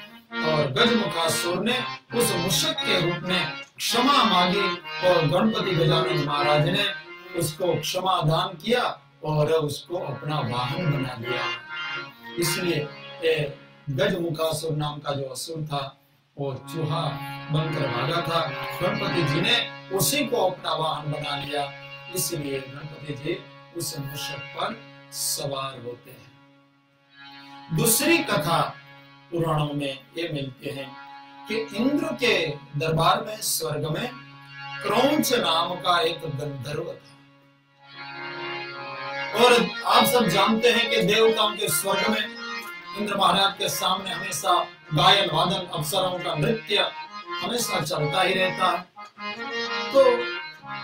और गजमुखासुर ने उस मूषक के रूप में क्षमा मांगी, और गणपति गजानन महाराज ने उसको क्षमा दान किया और उसको अपना वाहन बना दिया। इसलिए गजमुखासुर नाम का जो असुर था वो चूहा बनकर भागा था, गणपति जी ने उसी को अपना वाहन बना लिया, इसलिए गणपति जी उस मूषक पर सवार होते हैं। दूसरी कथा पुराणों में ये मिलते हैं कि इंद्र के दरबार में स्वर्ग में क्रौंच नाम का एक गंधर्व था, और आप सब जानते हैं कि देवताओं के स्वर्ग में इंद्र महाराज के सामने हमेशा गायन वादन अप्सराओं का नृत्य हमेशा चलता ही रहता है। तो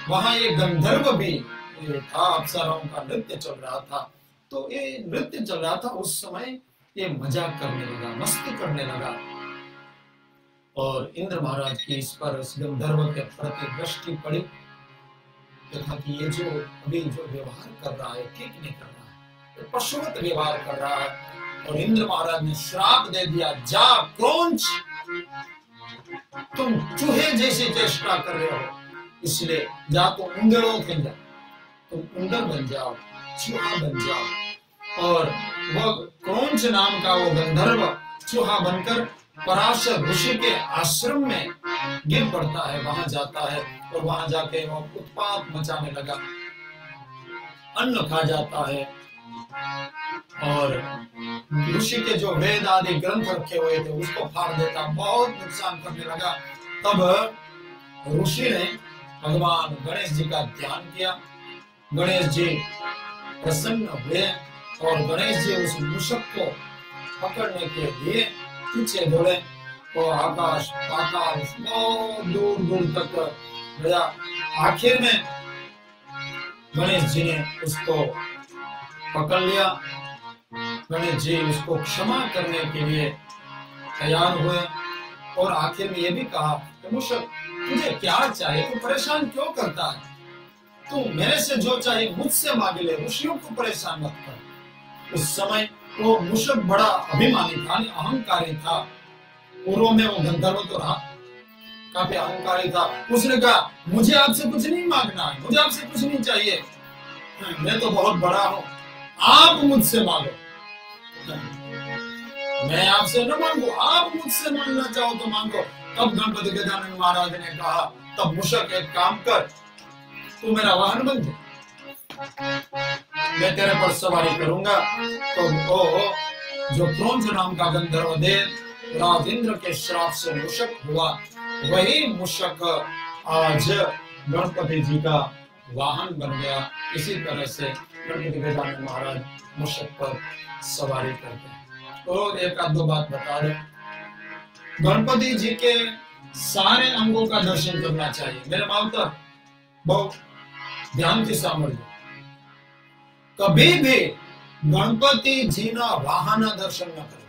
वहां ये गंधर्व भी था, अप्सराओं का नृत्य चल रहा था। तो ये नृत्य चल रहा था, उस समय ये मजाक करने लगा, मस्ती करने लगा, और इंद्र महाराज की इस पर उस गंधर्व के प्रति दृष्टि पड़ी, देखा कि ये जो अभी जो व्यवहार कर रहा है ठीक नहीं कर रहा है, तो पशुवत व्यवहार कर रहा है, और इंद्र महाराज ने श्राप दे दिया, जा क्रोंच, तुम चूहे जैसी चेष्टा कर रहे हो, इसलिए जा तुम उंदरों के अंदर, तुम उंदर बन जाओ, चूहा बन जाओ। और वह क्रोंच नाम का वो गंधर्व चूहा बनकर पराशर ऋषि के आश्रम में गिर पड़ता है, वहां जाता है और वहां जाके वो उत्पात मचाने लगा, अन्न खा जाता है और ऋषि के जो वेद आदि ग्रंथ रखे हुए थे उसको फाड़ देता, बहुत नुकसान करने लगा। तब ऋषि ने भगवान गणेश जी का ध्यान किया, गणेश जी प्रसन्न हुए और गणेश जी उस मूषक को पकड़ने के लिए पीछे दौड़े तो आकाश पाताल बहुत दूर दूर तक गया। आखिर में गणेश जी ने उसको पकड़ लिया, गणेश जी उसको क्षमा करने के लिए तैयार हुए और आखिर में ये भी कहा कि मूषक तुझे क्या चाहिए, तू परेशान क्यों करता है, तू मेरे से जो चाहिए मुझसे मांग ले, ऋषियों को परेशान मत कर। उस समय वो मूषक बड़ा अभिमानी था, अहंकारी था, पूर्व में वो गंधर्व तो रहा, काफी अहंकारी था। उसने कहा मुझे आपसे कुछ नहीं मांगना है, मुझे आपसे कुछ नहीं चाहिए, मैं तो बहुत बड़ा हूं, आप मुझसे मांगो, मैं आपसे न मांगू, आप मुझसे मांगना चाहो तो मांगो। तब गणपति गजानन महाराज ने कहा, तब मूषक एक काम कर, तू मेरा वाहन बन जा, मैं तेरे पर सवारी करूंगा। तो वो जो क्रोंच नाम का गंधर्व देव राजेंद्र के श्राप से मूषक हुआ, वही मूषक आज गणपति जी का वाहन बन गया। इसी तरह से गणपति गजानन महाराज मूषक पर सवारी करते हैं। और एक आध दो बात बता दे, गणपति जी के सारे अंगों का दर्शन करना चाहिए। मेरे मावतर बहुत ध्यान की सामर्थ्य, कभी भी गणपति जी ना वाहन दर्शन न करें,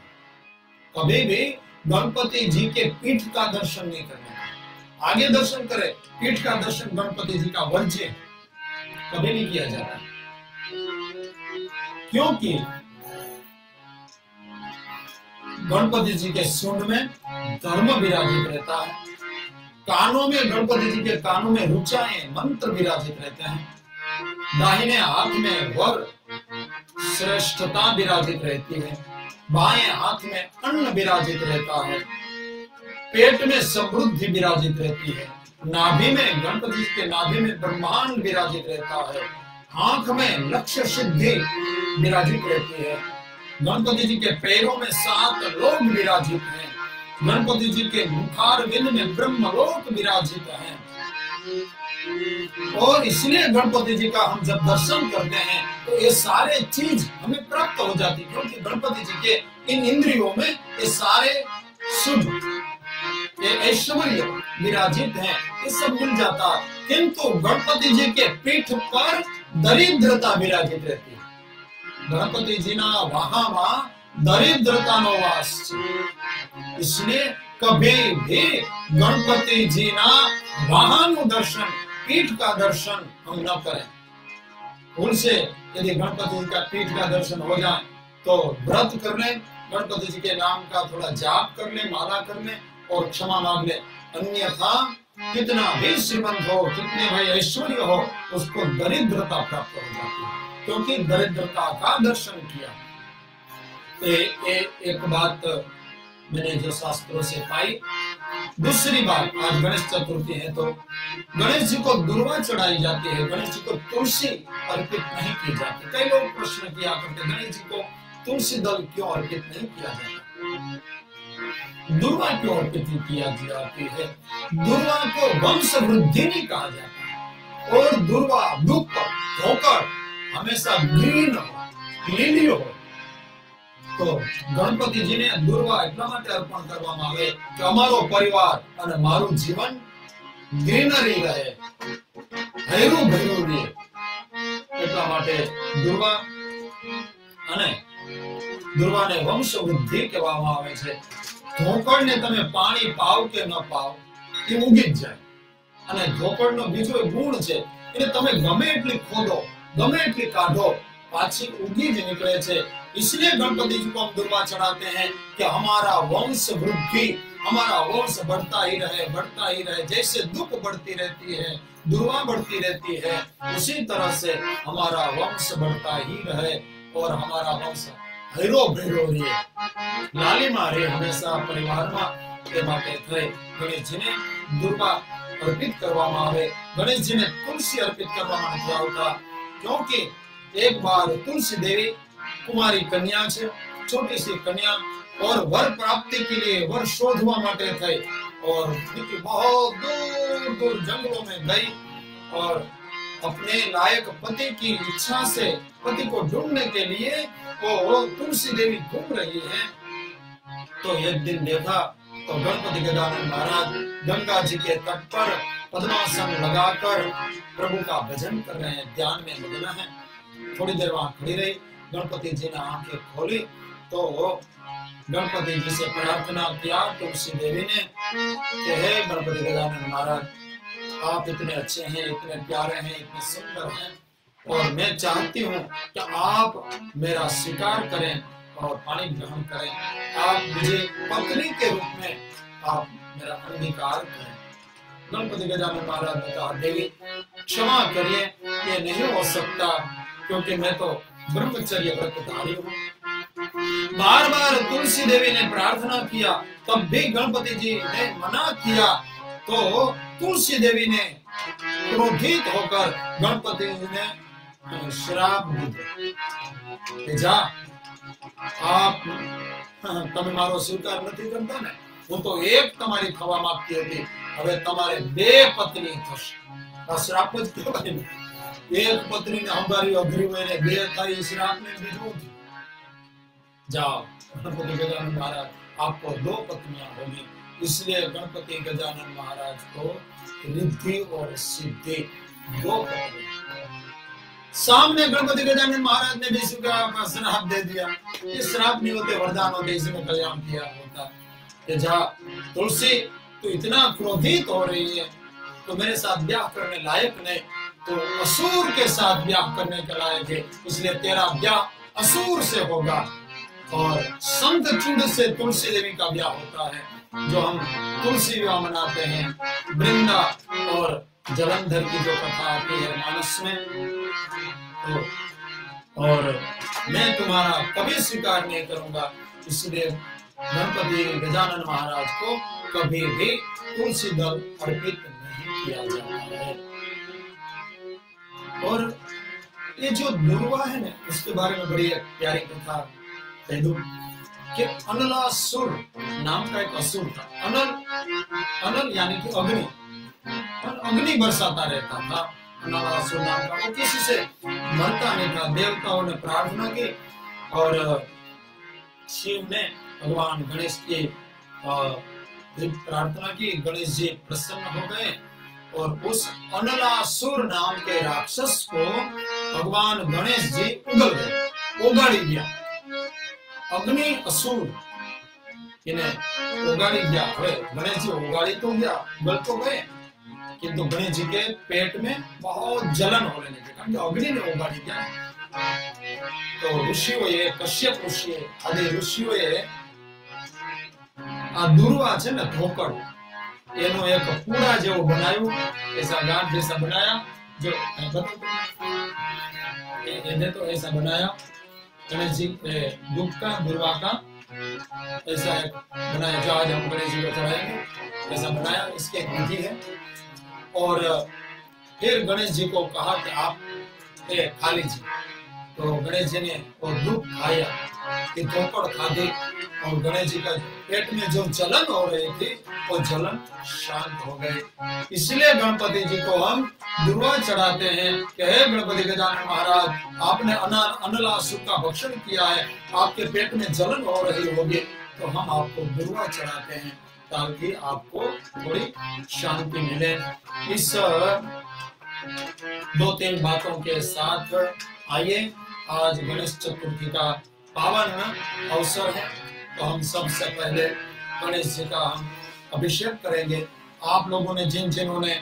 कभी भी गणपति जी के पीठ का दर्शन नहीं करना। आगे दर्शन करे, पीठ का दर्शन गणपति जी का वर्ज्य कभी नहीं किया जाता, क्योंकि गणपति जी के सूंड में धर्म विराजित रहता है, कानों में गणपति जी के कानों में ऋचाएं मंत्र विराजित रहते हैं, दाहिने हाथ में वर श्रेष्ठता विराजित रहती है, बाएं हाथ में अन्न विराजित रहता है, पेट में समृद्धि विराजित रहती है, नाभि में गणपति जी के नाभि में ब्रह्मांड विराजित रहता है, आंख में लक्ष्य सिद्धि विराजित रहती है, गणपति जी के पैरों में 7 लोक विराजित हैं, गणपति जी के मुखारविंद में ब्रह्मलोक विराजित हैं। और इसलिए गणपति जी का हम जब दर्शन करते हैं तो ये सारे चीज हमें प्राप्त हो जाती, क्योंकि गणपति जी के इन इंद्रियों में ये सारे शुभ, ये ऐश्वर्य विराजित हैं, ये सब मिल जाता। किंतु गणपति जी के पीठ पर दरिद्रता विराजित रहती है। गणपति जी ना वहां दरिद्रता नो वास, इसलिए कभी भी गणपति जी ना वाहन दर्शन, पीठ का दर्शन हम न करें। भूल से यदि गणपति जी का पीठ का दर्शन हो जाए तो व्रत कर ले, गणपति जी के नाम का थोड़ा जाप कर ले, माला कर ले और क्षमा मांग ले। अन्यथा कितना भी श्रीमंत हो, कितने भाई ऐश्वर्य हो, उसको दरिद्रता प्राप्त हो जाती है, क्योंकि दरिद्रता का दर्शन किया। एक बात मैंने जो शास्त्रों से पाई। दूसरी बात, आज गणेश चतुर्थी है तो गणेश जी को दुर्वा चढ़ाई जाती है, गणेश जी को तुलसी अर्पित नहीं की जाती। कई लोग प्रश्न किया करते, गणेश जी को तुलसी दल क्यों अर्पित नहीं किया जाता, दुर्वा क्यों अर्पित किया जाती है? दुर्वा को वंश वृद्धि नहीं कहा जाता, और दुर्वा दुख होकर हमेशा ग्रीन हो, लीली हो। तो गणपति जी ने दुर्वा એટલા માટે અર્પણ કરવામાં આવે કે અમારો પરિવાર અને મારું જીવન ગ્રીનરી રહે, હૈરું ભર્યું રહે, એટલા માટે દુર્વા અને દુર્વાને વંશ વૃદ્ધિ કહેવામાં આવે છે। ધોકડને તમે પાણી પાવ કે ન પાવ એ ઉગી જ જાય, અને ધોકડનો બીજો ગુણ છે, એટલે તમે ગમે એટલી ખોદો, ગમે એટલી કાઢો, पाछी उगी ज निकले छे। इसलिए गणपति जी को हम दुर्वा चढ़ाते हैं कि हमारा वंश वृद्धि, हमारा वंश बढ़ता ही रहे। जैसे दुख बढ़ती रहती है, दुर्वा बढ़ती रहती है, उसी तरह से हमारा वंश बढ़ता ही रहे और हमारा वंश हेरो भेरो रहे, लाली मारे हमेशा परिवार में। તે માટે થઈ ગણેશજીને દુર્વા અર્પિત કરવામાં આવે। ગણેશજીને તુલસી અર્પિત કરવામાં નથી આવતા, क्योंकि एक बार तुलसी देवी कुमारी कन्या છે, छोटी सी कन्या, और वर प्राप्ति के लिए वर शोधवा માટે થઈ और बहुत दूर दूर जंगलों में गई और अपने लायक पति की इच्छा से पति को ढूंढने के लिए वो तुलसी देवी घूम रही है। तो एक दिन देखा तो गणपति गजानन महाराज गंगा जी के तट पर पद्मासन लगाकर प्रभु का भजन कर रहे हैं, ध्यान में मग्न है। थोड़ी देर वहां खड़ी रही, गणपति जी ने आंखें खोली तो गणपति जी से प्रार्थना किया तुलसी देवी ने कि हे गणपति गजानन महाराज, आप इतने अच्छे हैं, इतने प्यारे हैं, इतने सुंदर हैं, और मैं चाहती हूँ कि आप मेरा स्वीकार करें और पानी ग्रहण करें। आप मुझे पत्नी के रूप में आप मेरा अंगीकार करें। गणपति गजानन महाराज ने कहा, देवी क्षमा करिए, ये नहीं हो सकता, क्योंकि मैं तो ब्रह्मचर्य व्रतधारी हूँ। बार बार तुलसी देवी ने प्रार्थना किया, तब भी गणपति जी ने मना किया। तो तुलसी देवी ने क्रोधित होकर गणपति जी ने श्राप दिया, जा आप તમે મારો સ્વીકાર નથી કરતા ને, હું તો એક તમારી થવા માંગતી હતી, હવે તમારે બે પત્ની થશે। આ શ્રાપ જ કહેવાય ને, એક પત્નીને હંભારી અઘરી હોય ને બે થાય, શ્રાપ ને બીજું जाओ। गणपति गजानन महाराज आपको दो पत्नियां होगी, इसलिए गणपति गजानन महाराज को रिद्धि और सिद्धि दो पत्नी। सामने गणपति गजानन महाराज ने भी श्राप दे दिया, ये श्राप नहीं होते, वरदान होते, इसमें कल्याण किया होता कि जा तुलसी, तू इतना क्रोधित हो रही है तो मेरे साथ ब्याह करने लायक नहीं, तो असुर के साथ ब्याह करने के लायक है, इसलिए तेरा ब्याह असुर से होगा। और संत चूड़ से तुलसी देवी का ब्याह होता है, जो हम तुलसी विवाह मनाते हैं। वृंदा और जलंधर की जो कथा आती है मानस में, तो और मैं तुम्हारा कभी स्वीकार नहीं करूंगा, इसलिए गणपति गजानन महाराज को कभी भी तुलसी दल अर्पित नहीं किया जाता है। और ये जो दुर्वा है ना, उसके बारे में बड़ी प्यारी कथा कह दूं कि अनलासुर नाम का एक असुर था। अनल यानी कि अग्नि, अग्नि बरसाता रहता था। अनलासुर नाम का, वो किसी से मरता नहीं था। देवताओं ने प्रार्थना की और शिव ने भगवान गणेश की प्रार्थना की, गणेश जी प्रसन्न हो गए और उस अनलासुर नाम के राक्षस को भगवान गणेश जी उगाड़ी दिया। अग्नि असुर इन्हें उगाड़ी दिया। गणेश जी उगाड़ी तो गया, गल तो गए, किंतु गणेश जी के पेट में बहुत जलन होने लगी, कारण अग्नि ने उगाड़ी दिया। तो ऋषिओए, कश्यप ऋषि आदि ऋषिओए आ दुर्वा छे ने धोकड़, एनो एक पूरा जेवो बनायो, ऐसा गांठ जैसा बनाया, जो इन्हें तो ऐसा बनाया गणेश जी दुख का, दुर्वा का ऐसा बनाया, जो आज हम गणेश जी को चढ़ाएंगे ऐसा बनाया। इसके एक विधि है। और फिर गणेश जी को कहा कि आप खा लीजिए। तो गणेश जी ने वो दुख खाया, कि धोकड़ खाधी और गणेश जी का पेट में जो जलन हो रही थी वो जलन शांत हो गई। इसलिए गणपति जी को हम दुर्वा चढ़ाते हैं कि हे गणपति गजानन महाराज, आपने अनलासुर का भक्षण किया है, आपके पेट में जलन हो रही होगी, तो हम आपको दुर्वा चढ़ाते हैं ताकि आपको थोड़ी शांति मिले। इस दो तीन बातों के साथ आइए, आज गणेश चतुर्थी का पावन अवसर है, तो हम सबसे पहले गणेश जी का हम अभिषेक करेंगे। आप लोगों ने जिन्होंने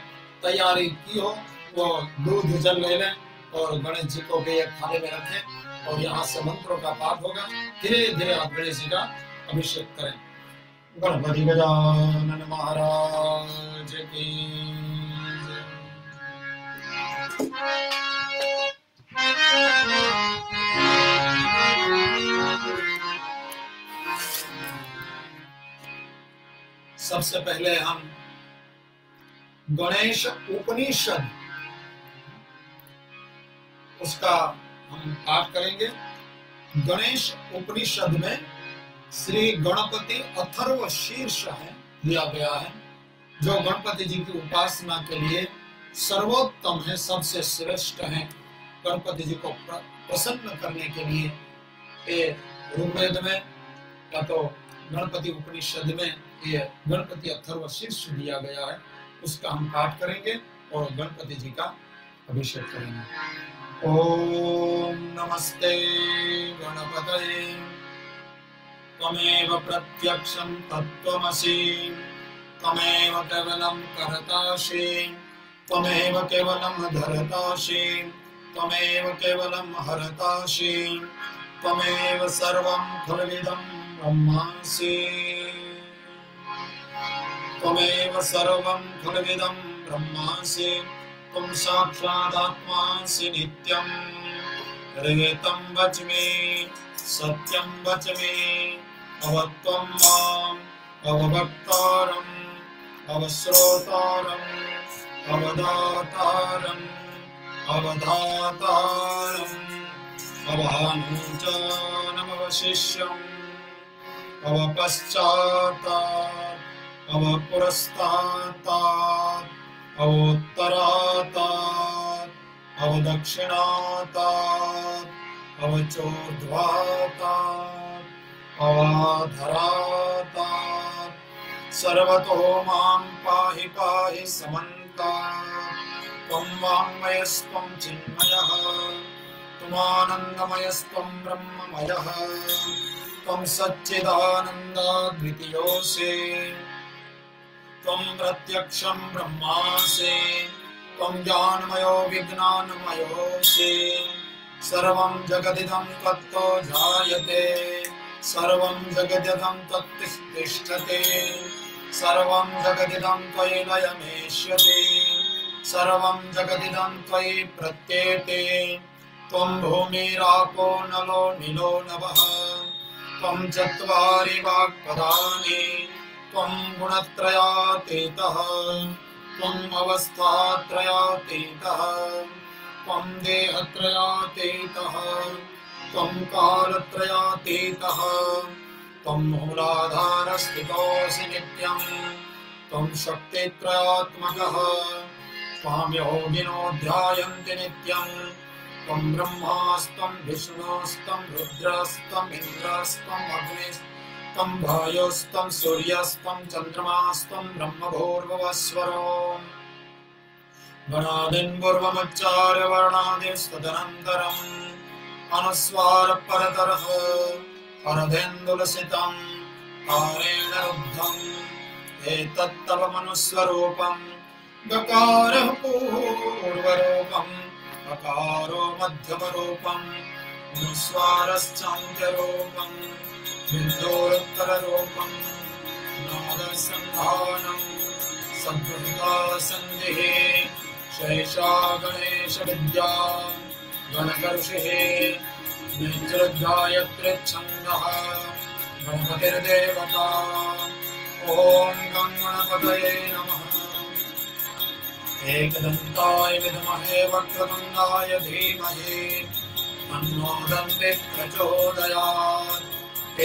तैयारी की हो वो दूध जल ले लें और गणेश जी को भी एक थाली में रखें और यहाँ से मंत्रों का पाठ होगा। धीरे धीरे आप गणेश जी का अभिषेक करें। गणपति गजानन महाराज की सबसे पहले हम गणेश उपनिषद उसका हम पाठ करेंगे। गणेश उपनिषद में श्री गणपति अथर्व शीर्ष है दिया गया है, जो गणपति जी की उपासना के लिए सर्वोत्तम है, सबसे श्रेष्ठ है। गणपति जी को प्रसन्न करने के लिए ये ऋग्वेद में या तो गणपति उपनिषद में ये गणपति अथर्व शीर्ष दिया गया है, उसका हम पाठ करेंगे और गणपति जी का अभिषेक करेंगे। ओम नमस्ते गणपतये त्वमेव प्रत्यक्षं तत्त्वमसि त्वमेव केवलं कर्तासि त्वमेव केवलं धर्तासि त्वमेव केवलं हर्तासि त्वमेव सर्वं खल्विदं ब्रह्मासि त्वमेव सर्वं खल्विदं ब्रह्मासि त्वं साक्षादात्मासि नित्यं ऋतं वच्मि सत्यं वच्मि अवत्वं माम् अवभक्तारम् अवश्रोतारम् अवदातारम् अवधातारम् अवहानुजानमवशिष्यम् अवपश्चातात् अवपुरस्तात् अवोत्तरातात् अवदक्षिणातात् अवचोर्ध्वातात् अवाधरातात् सर्वतो मां पाहि पाहि समन्तात् त्वं वाङ्मयस्त्वं चिन्मयः त्वमानन्दमयस्त्वं ब्रह्ममयः त्वं सच्चिदानन्दाद्वितीयोऽसि त्वं प्रत्यक्षं ब्रह्मासि त्वं ज्ञानमयो विज्ञानमयोऽसि सर्वं जगदिदं तत्तो जायते सर्वं जगदिदं तत्तिष्ठते सर्वं जगदिदं त्वयि लयमेष्यते सर्वं जगदिदं त्वयि प्रत्येते त्वं भूमिरापो नलो नीलो नभः त्वं चत्वारि वाक्पदानि त्वं गुणत्रयातीतः त्वम् अवस्थात्रयातीतः त्वं देहत्रयातीतः त्वं कालत्रयातीतः त्वं मूलाधारस्थितोऽसि नित्यं त्वं शक्तित्रयात्मकः त्वां योगिनो ध्यायन्ति नित्यं त्वं ब्रह्मास्त्वं विष्णुस्त्वं रुद्रस्त्वं इन्द्रस्त्वं अग्निस्त्वं वायुस्त्वं सूर्यस्त्वं चन्द्रमास्त्वं ब्रह्मभूर्भुवस्वरो गणादिन् पूर्वमुच्चार्य वर्णादिस्तदनन्तरम् अनुस्वार परतरः परधेन्दुलसितं कारेण रुद्धम् एतत्तव मनुस्वरूपम् गकारः पूर्वरूपम् अकारो मध्यमरूपम् अनुस्वारश्चान्त्यरूपम् बिन्दोरुत्तररूपम् नादसन्धानम् सद्गुणिकासन्धिः शैषा गणेशविद्या गणकर्षिः नेत्रगायत्रीच्छन्दः गणपतिर्देवता ॐ गणपतये नमः। एकदन्ताय विद्महे वक्रतुण्डाय धीमहि तन्नो दन्तिः प्रचोदयात्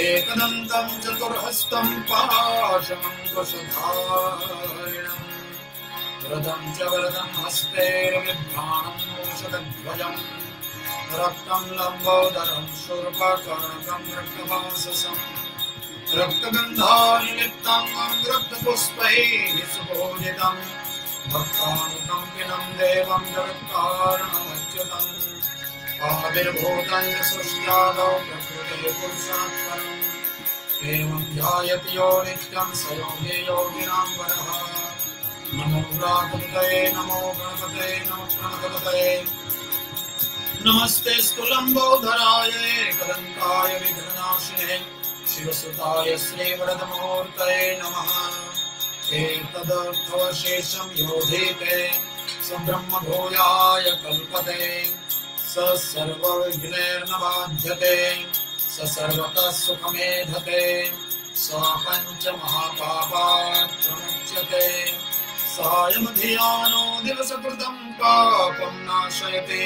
एकदन्तं चतुर्हस्तं पाशमङ्कुशधारिणम् वरदं च वरदं हस्तेर्बिभ्राणं मूषकध्वजम् रक्तं लम्बोदरं शूर्पकर्णकं रक्तवाससं रक्तगन्धानुलिप्तं रक्तपुष्पैः सुपूजितं भक्तानुकम्पिनं देवं जगत्कारणमच्युतम् आविर्भूतं च सृष्ट्यादौ प्रकृते पुरुषात्परम् एवं ध्यायति यो नित्यं स योगी योगिनां वरः। नमो गणपतये नमो गणपतये नमो गणपतये नमस्ते स्तुलंबोधराय कलंकाय विघ्ननाशिने शिवसुताय श्रीवरदमूर्तये नमः। एतदर्थवशेषं योधीते स ब्रह्मभूयाय कल्पते स सर्वविघ्नैर्न बाध्यते स सर्वतः सुखमेधते स पञ्चमहापापात् प्रमुच्यते सायमधियानो दिवसकृतं पापं नाशयति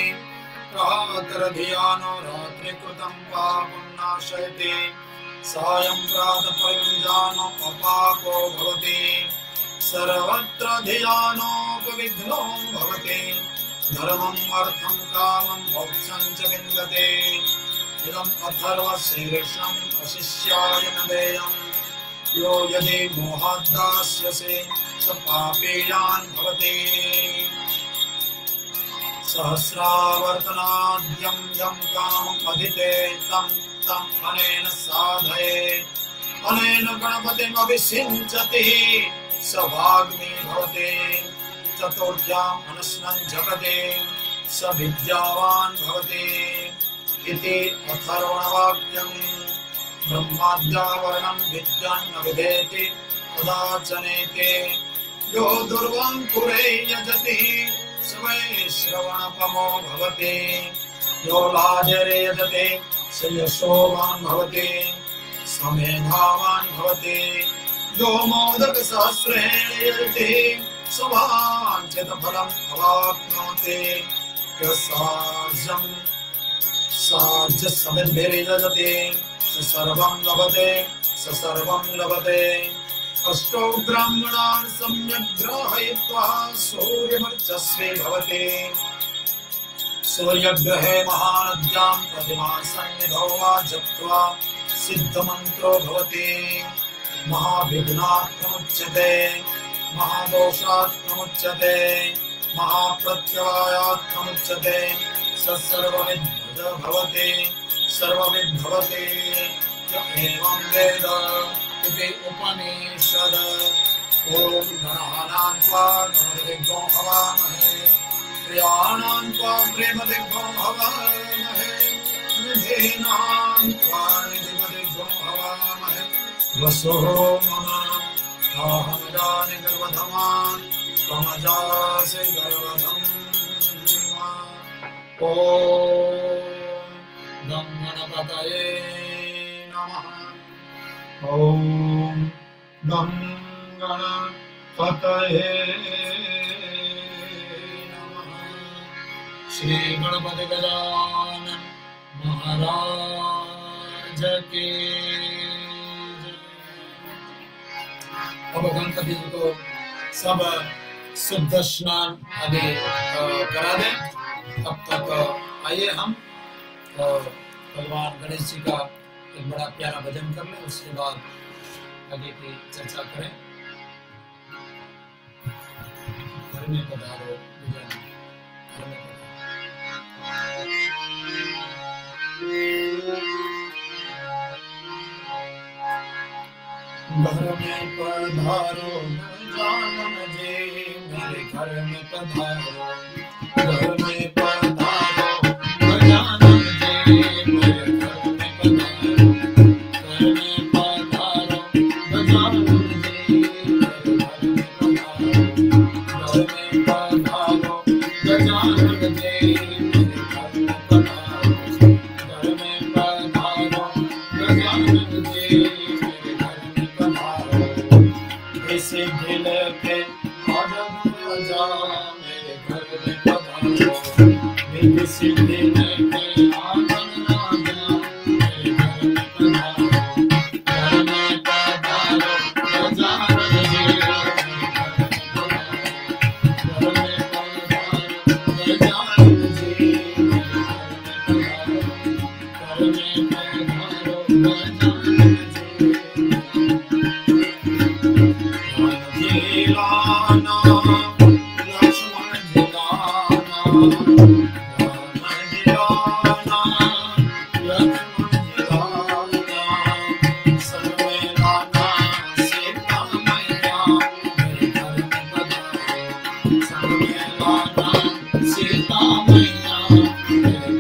प्रातरधियानो रात्रिकृतं पापं नाशयति सायं प्रातःप्रयुञ्जानो अपापो भवति सर्वत्र धियानोपविघ्नो भवति धर्मम् अर्थं कामं मोक्षं च विन्दते इदम् अथर्वशीर्षम् अशिष्याय न देयम् यो यदि मोहात् दास्यसे स पापेयान् भवति सहस्रावर्तनाद्यं यं कामम् अधिते तं अनेन साधयेत् अनेन गणपतिम् अभिषिञ्चति स वाग्मी भवति चतुर्थ्याम् अनुस्नन् जगते स विद्यावान् भवति इति अथर्वणवाक्यम् ब्रह्माद्यावरणं विद्यान् न विदेति कदाचनेति यो दुर्वाङ्कुरे यजति स वै श्रवणपमो भवति यो लाजरे यजति स यशोवान् भवति स मेधावान् भवति यो मोदकसहस्रेण यजति स वाञ्छितफलम् अवाप्नोति साज्यसमिद्भिर्यजति स सर्वं लभते स सर्वं लभते अष्टौ ब्राह्मणान् सम्यक् ग्राहयित्वा सूर्यवर्चस्वी भवति सूर्यग्रहे महानद्यां प्रतिमासन्निधौ वा जप्त्वा सिद्धमन्त्रो भवति महाविघ्नात् प्रमुच्यते महादोषात् प्रमुच्यते महाप्रत्यवायात् प्रमुच्यते स सर्वविद् भवति सर्वविद् भवति य एवं वेद इति उपनिषद। ॐ गणानां त्वा गणपतिभ्यो हवामहे प्रियाणां त्वा प्रेमदिभ्यो हवामहे निधीनां त्वा निधिपतिभ्यो हवामहे वसो मम अहमिदानि गर्वधमान् त्वमजासि गर्वधम्। ॐ गं गणपतये नमः। ॐ गं गणपतये नमः। श्री गणपति गजानन महाराज की जय। अब गणपति जी को सब शुद्ध स्नान आदि करा दें। तब तक आइए हम भगवान गणेश जी का एक बड़ा प्यारा भजन कर लें, उसके बाद आगे की चर्चा करें। घर में पधारो विजय, घर में पधारो गजानन जी, मेरे घर में पधारो, घर में पधारो गजानन जी, मेरे घर में पधारो, घर में पधारो गजानन जी, मेरे घर में पधारो, घर में पधारो गजानन जी, मेरे घर में पधारो, घर में पधारो गजानन जी, मेरे घर में पधारो। इसे दिल के आनंद राजा मेरे घर में पधारो, इसी दिल के आनंद राजा मेरे घर में पधारो, घर में पधारो गजानन जी, घर में पधारो गजानन जी, घर में पधारो गजानन जी। लाना लक्ष्मण जी लाना, राम जी लाना लक्ष्मण जी लाना, सर्वे लाना सीता मैया मेरे घर में पधारो, सर्वे लाना सीता मैया मेरे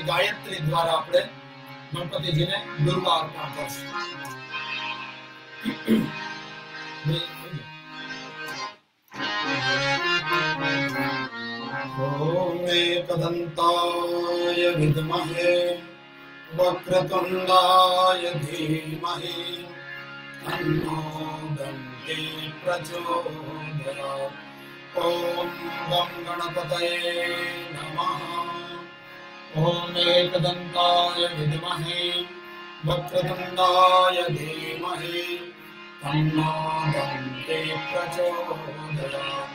गायत्री द्वारा अपने गणपति जी ने दुर्वा अर्पण कर ओम एकदंताय विद्महे वक्रतुंडाय धीमहि तन्नो दन्ति प्रचोदयात्। ओम गं गणपतये नमः। ओम एकदंताय विद्महे वक्रतुंडाय धीमहि तन्नो दन्ति प्रचोदयात्।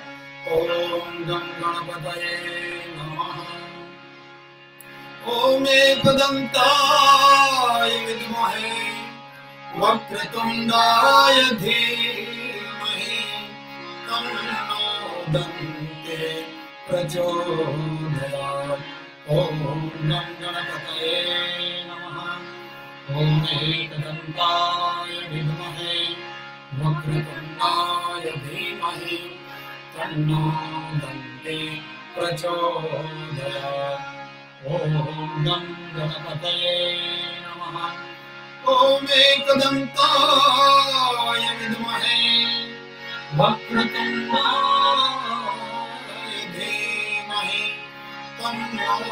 ओम गं गणपतये नमः। ओम एकदंताय विद्महे वक्रतुंडाय धीमहि तन्नो दन्ति प्रचोदयात्। ओम गं गणपतये नमः। ओम एकदंताय विद्महे वक्रतुंडाय धीमहि तन्नो दन्ति प्रचोदयात्। ओम गं गणपतये नमः। ओम एकदंताय विद्महे वक्रतुंडाय धीमहि तन्नो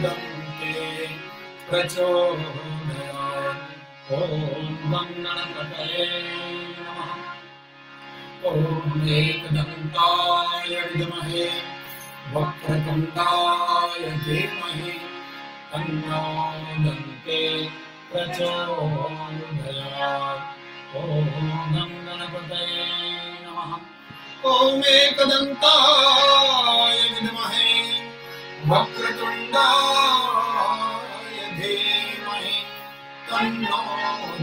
दन्ति प्रचोदयात्। ओम गं गणपतये नमः। ओम एकदंताय विद्महे वक्रतुंडाय धीमहि तन्नो दन्ति प्रचोदयात्। ओम गं गणपतये नमः। ओम एकदंताय विद्महे वक्रतुंडाय धीमहि तन्नो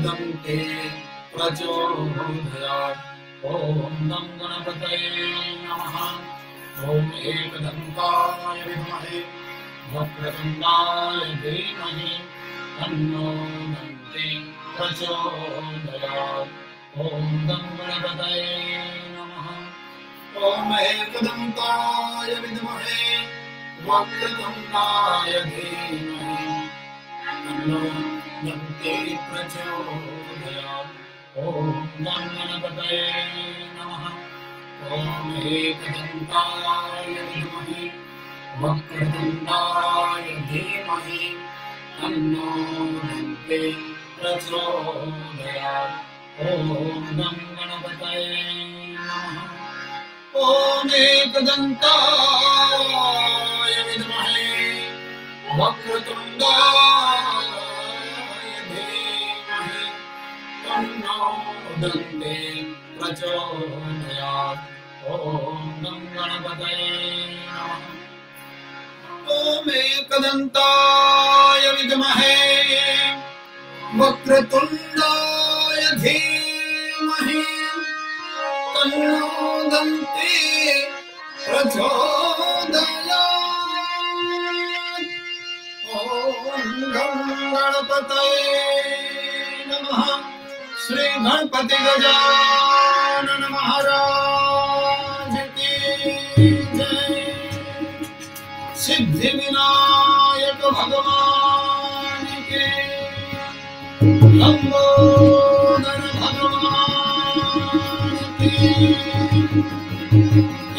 दन्ति प्रचोदयात्। ओम गं गणपतये नमः। ओम एकदंताय विद्महे वक्रतुंडाय धीमहि तन्नो दन्ति प्रचोदयात्। ओम गं गणपतये नमः। ओम एकदंताय विद्महे वक्रतुंडाय धीमहि तन्नो दन्ति प्रचोदयात्। ओम गं गणपतये नमः। ओम एकदंताय विद्महे वक्रतुंडाय धीमहि तन्नो दन्ति प्रचोदयात्। ओम गं गणपतये नमः। ओम एकदंताय विद्महे वक्रतुंडाय धीमहि तन्नो दन्ते प्रचोदयात्। ॐ गणपतये नमः। ॐ एकदन्ताय विद्महे वक्रतुण्डाय धीमहि तन्नो दन्ती प्रचोदयात्। ॐ गणपतये नमः। श्री गणपति गजानन महाराज की जय। सिद्धि विनायक भगवान के, लंबोदर भगवान की,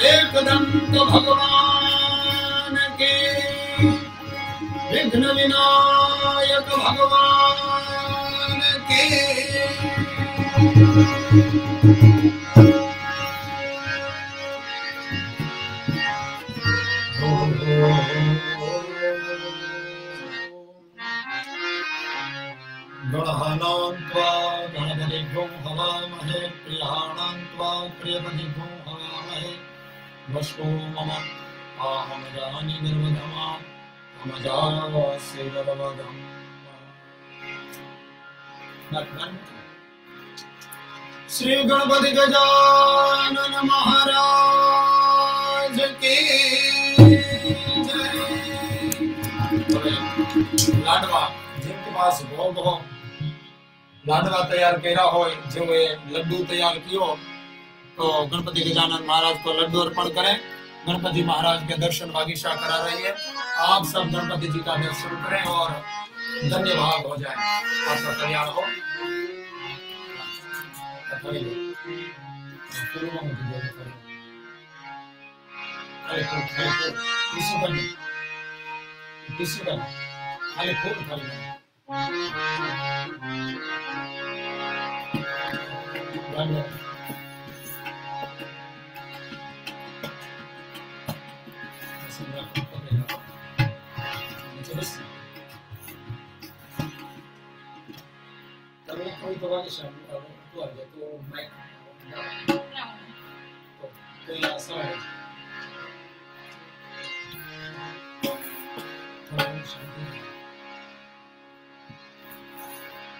एकदंत भगवान के, विघ्न विनायक भगवान के। गणहनां त्वा गणपतिभ्यो हवामहे, प्रियाणां त्वा प्रियपतिभ्यो हवामहे। वष्टो मम आहमजानि निर्वधमा अमजास्य गर्वधम्। श्री गणपति गजानन महाराज की जय। लाडवा जिनके पास भोग हो, लाडवा तैयार केरा हो, जो लड्डू तैयार कियो तो गणपति गजानन महाराज को लड्डू अर्पण करें। गणपति महाराज के दर्शन भागीशा करा रही है। आप सब गणपति जी का दर्शन करें और धन्य भाग हो जाए, आपका कल्याण हो। कोई तो वाले शाम तो आ जाए तो माइक तो या सवाल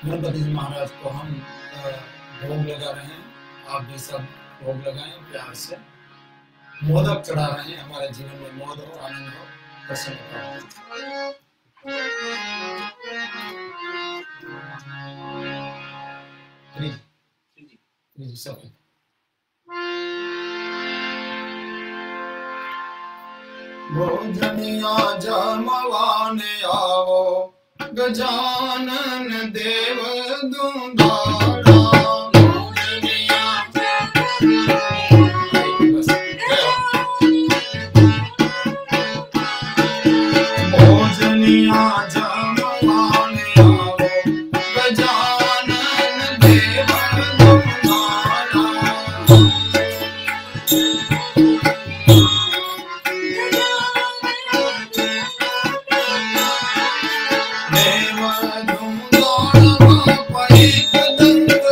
गणपति जी महाराज को हम भोग लगा रहे हैं। आप भी सब भोग लगाएं प्यार से। मोदक चढ़ा रहे हैं। हमारे जीवन में मोद हो, आनंद हो, प्रसन्नता हो। भोजनिया जमवाने आवो, गजानन देव दुंदाड़ा। भोजनिया जमवाने आवो, गजानन देव दुंदाड़ा। देव दुंदाड़ा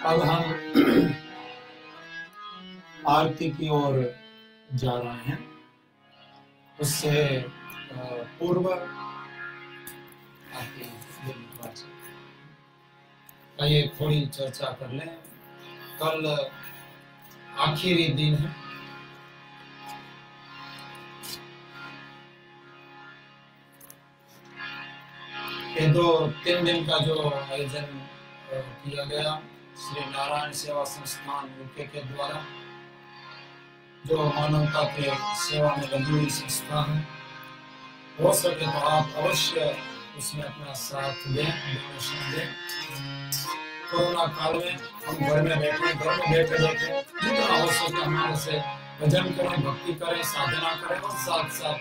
अब हम आरती की ओर जा रहे हैं। उससे पूर्व आइए थोड़ी चर्चा कर लें। कल आखिरी दिन है। ये 2-3 दिन का जो आयोजन किया गया श्री नारायण सेवा संस्थान यूके के द्वारा, जो मानवता के सेवा में लगी हुई संस्था है, हो सके तो आप अवश्य उसमें अपना साथ दें, डोनेशन दें। कोरोना काल में हम घर में बैठे जितना हो सके हमारे से भजन करें, भक्ति करें, साधना करें और साथ साथ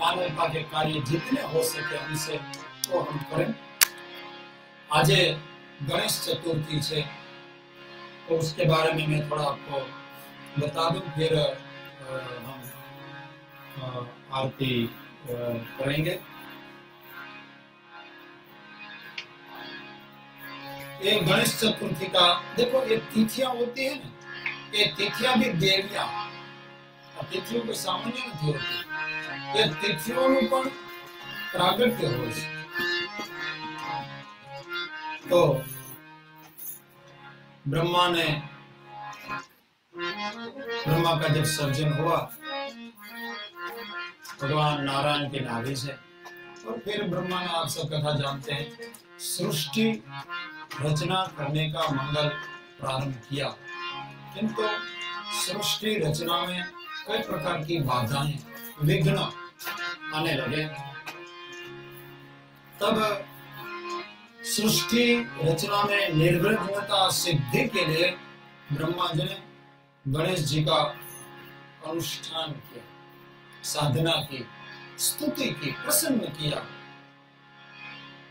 मानवता के कार्य जितने हो सके हमसे तो हम करें। आज गणेश चतुर्थी है, तो उसके बारे में मैं थोड़ा आपको बता दूं, फिर हम आरती करेंगे। ये गणेश चतुर्थी का देखो, ये तिथियां होती है ना, ये तिथियां भी देवियां, तिथियों के सामान्य नहीं होती, ये तिथियों पर प्रागट्य हो। तो ब्रह्मा का जब सर्जन हुआ भगवान नारायण के नाभि से, और फिर ब्रह्मा ने, आप सब कथा जानते हैं, सृष्टि रचना करने का मंगल प्रारंभ किया, किंतु सृष्टि रचना में कई प्रकार की बाधाएं, विघ्न आने लगे। तब सृष्टि रचना में निर्विघ्नता सिद्धि के लिए ब्रह्मा जी ने गणेश जी का अनुष्ठान किया, साधना की, स्तुति की, प्रसन्न किया।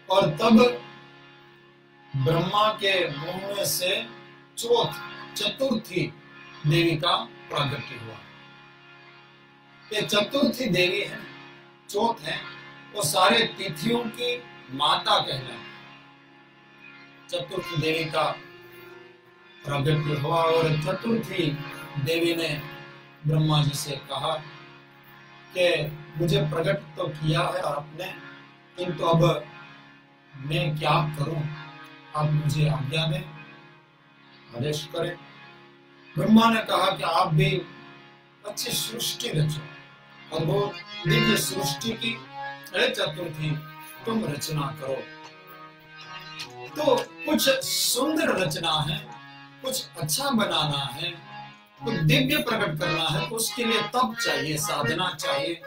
और तब ब्रह्मा के मुंह में से चतुर्थी देवी का प्रागट्य हुआ। ये चतुर्थी देवी है, चौथ है, वो सारे तिथियों की माता कहलाती। चतुर्थी देवी का प्रागट्य हुआ और चतुर्थी देवी ने ब्रह्मा जी से कहा कि मुझे प्रकट तो किया है आपने, किंतु अब मैं क्या करूं, आप मुझे आज्ञा दें, आदेश करें। ब्रह्मा ने कहा कि आप भी अच्छी सृष्टि रचो, अद्भुत दिव्य सृष्टि की चतुर्थी तुम रचना करो। तो कुछ सुंदर रचना है, कुछ अच्छा बनाना है, कुछ दिव्य प्रकट करना है, उसके लिए तप चाहिए, साधना चाहिए,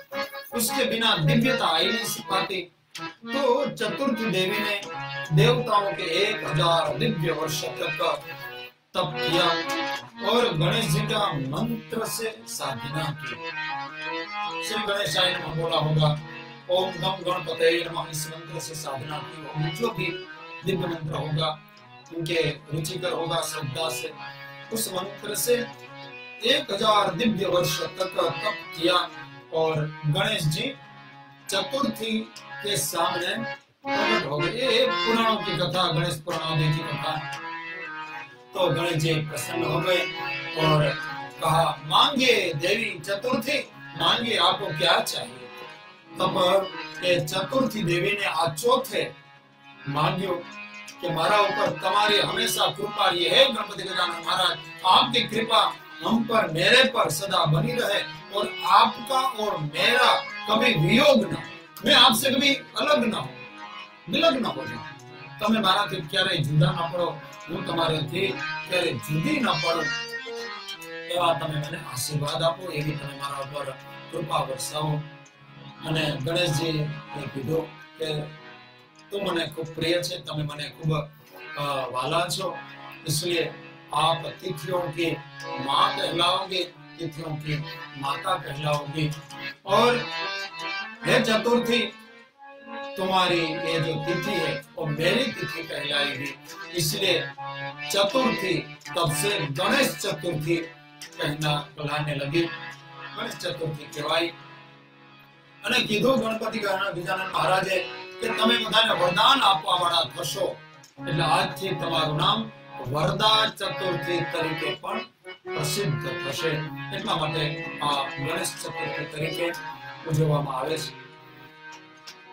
उसके बिना दिव्यता आ ही नहीं पाती। तो चतुर्थी देवी ने देवताओं के 1000 दिव्य वर्ष तक तप किया और गणेश जी का मंत्र से साधना की। श्री गणेशाय नमः बोला होगा, ओम गम गणपतये नमः, इस मंत्र से साधना की होगी। जो भी दिव्य मंत्र होगा, उनके रुचिकर होगा, श्रद्धा से उस मंत्र से 1000 दिव्य वर्ष तक तप किया और गणेश जी चतुर्थी के सामने प्रकट हो गए। ये पुराणों की कथा, गणेश पुराणों की कथा। तो गणेश जी प्रसन्न हो गए और कहा, मांगे देवी चतुर्थी, मांगे, आपको क्या चाहिए। तब चतुर्थी देवी ने आचोथे मांग्यो कि मारा ऊपर तुम्हारी हमेशा कृपा रही है गणपति गजानन महाराज, आपकी कृपा हम पर, मेरे पर सदा बनी रहे और आपका और मेरा कभी वियोग न, मैं आपसे कभी अलग न हो, विलग न हो जाऊं। તમે મારાથી ક્યારેય જુદા ન પડો, હું તમારાથી ક્યારેય જુદી ન પડું, એવા તમે મને આશીર્વાદ આપો, એવી તમે મારા ઉપર કૃપા વરસાવો। અને ગણેશજી એ કીધું કે તું મને ખૂબ પ્રિય છે, તમે મને ખૂબ વાલા છો, इसलिए आप तिथियों की माँ कहलाओगे, तिथियों की माता कहलाओगी। और ये चतुर्थी तुम्हारी ये जो तिथि है वो मेरी तिथि कहलाएगी, इसलिए चतुर्थी तब से गणेश चतुर्थी कहलाने लगी। गणेश चतुर्थी कहवाई। અને કીધું ગણપતિ ગજાનન મહારાજે કે તમે બધાને વરદાન આપવા વાળા થશો, એટલે આજથી તમારું નામ વરદા ચતુર્થી તરીકે પણ પ્રસિદ્ધ થશે। એટલા માટે આ ગણેશ ચતુર્થી તરીકે ઉજવવામાં આવે છે।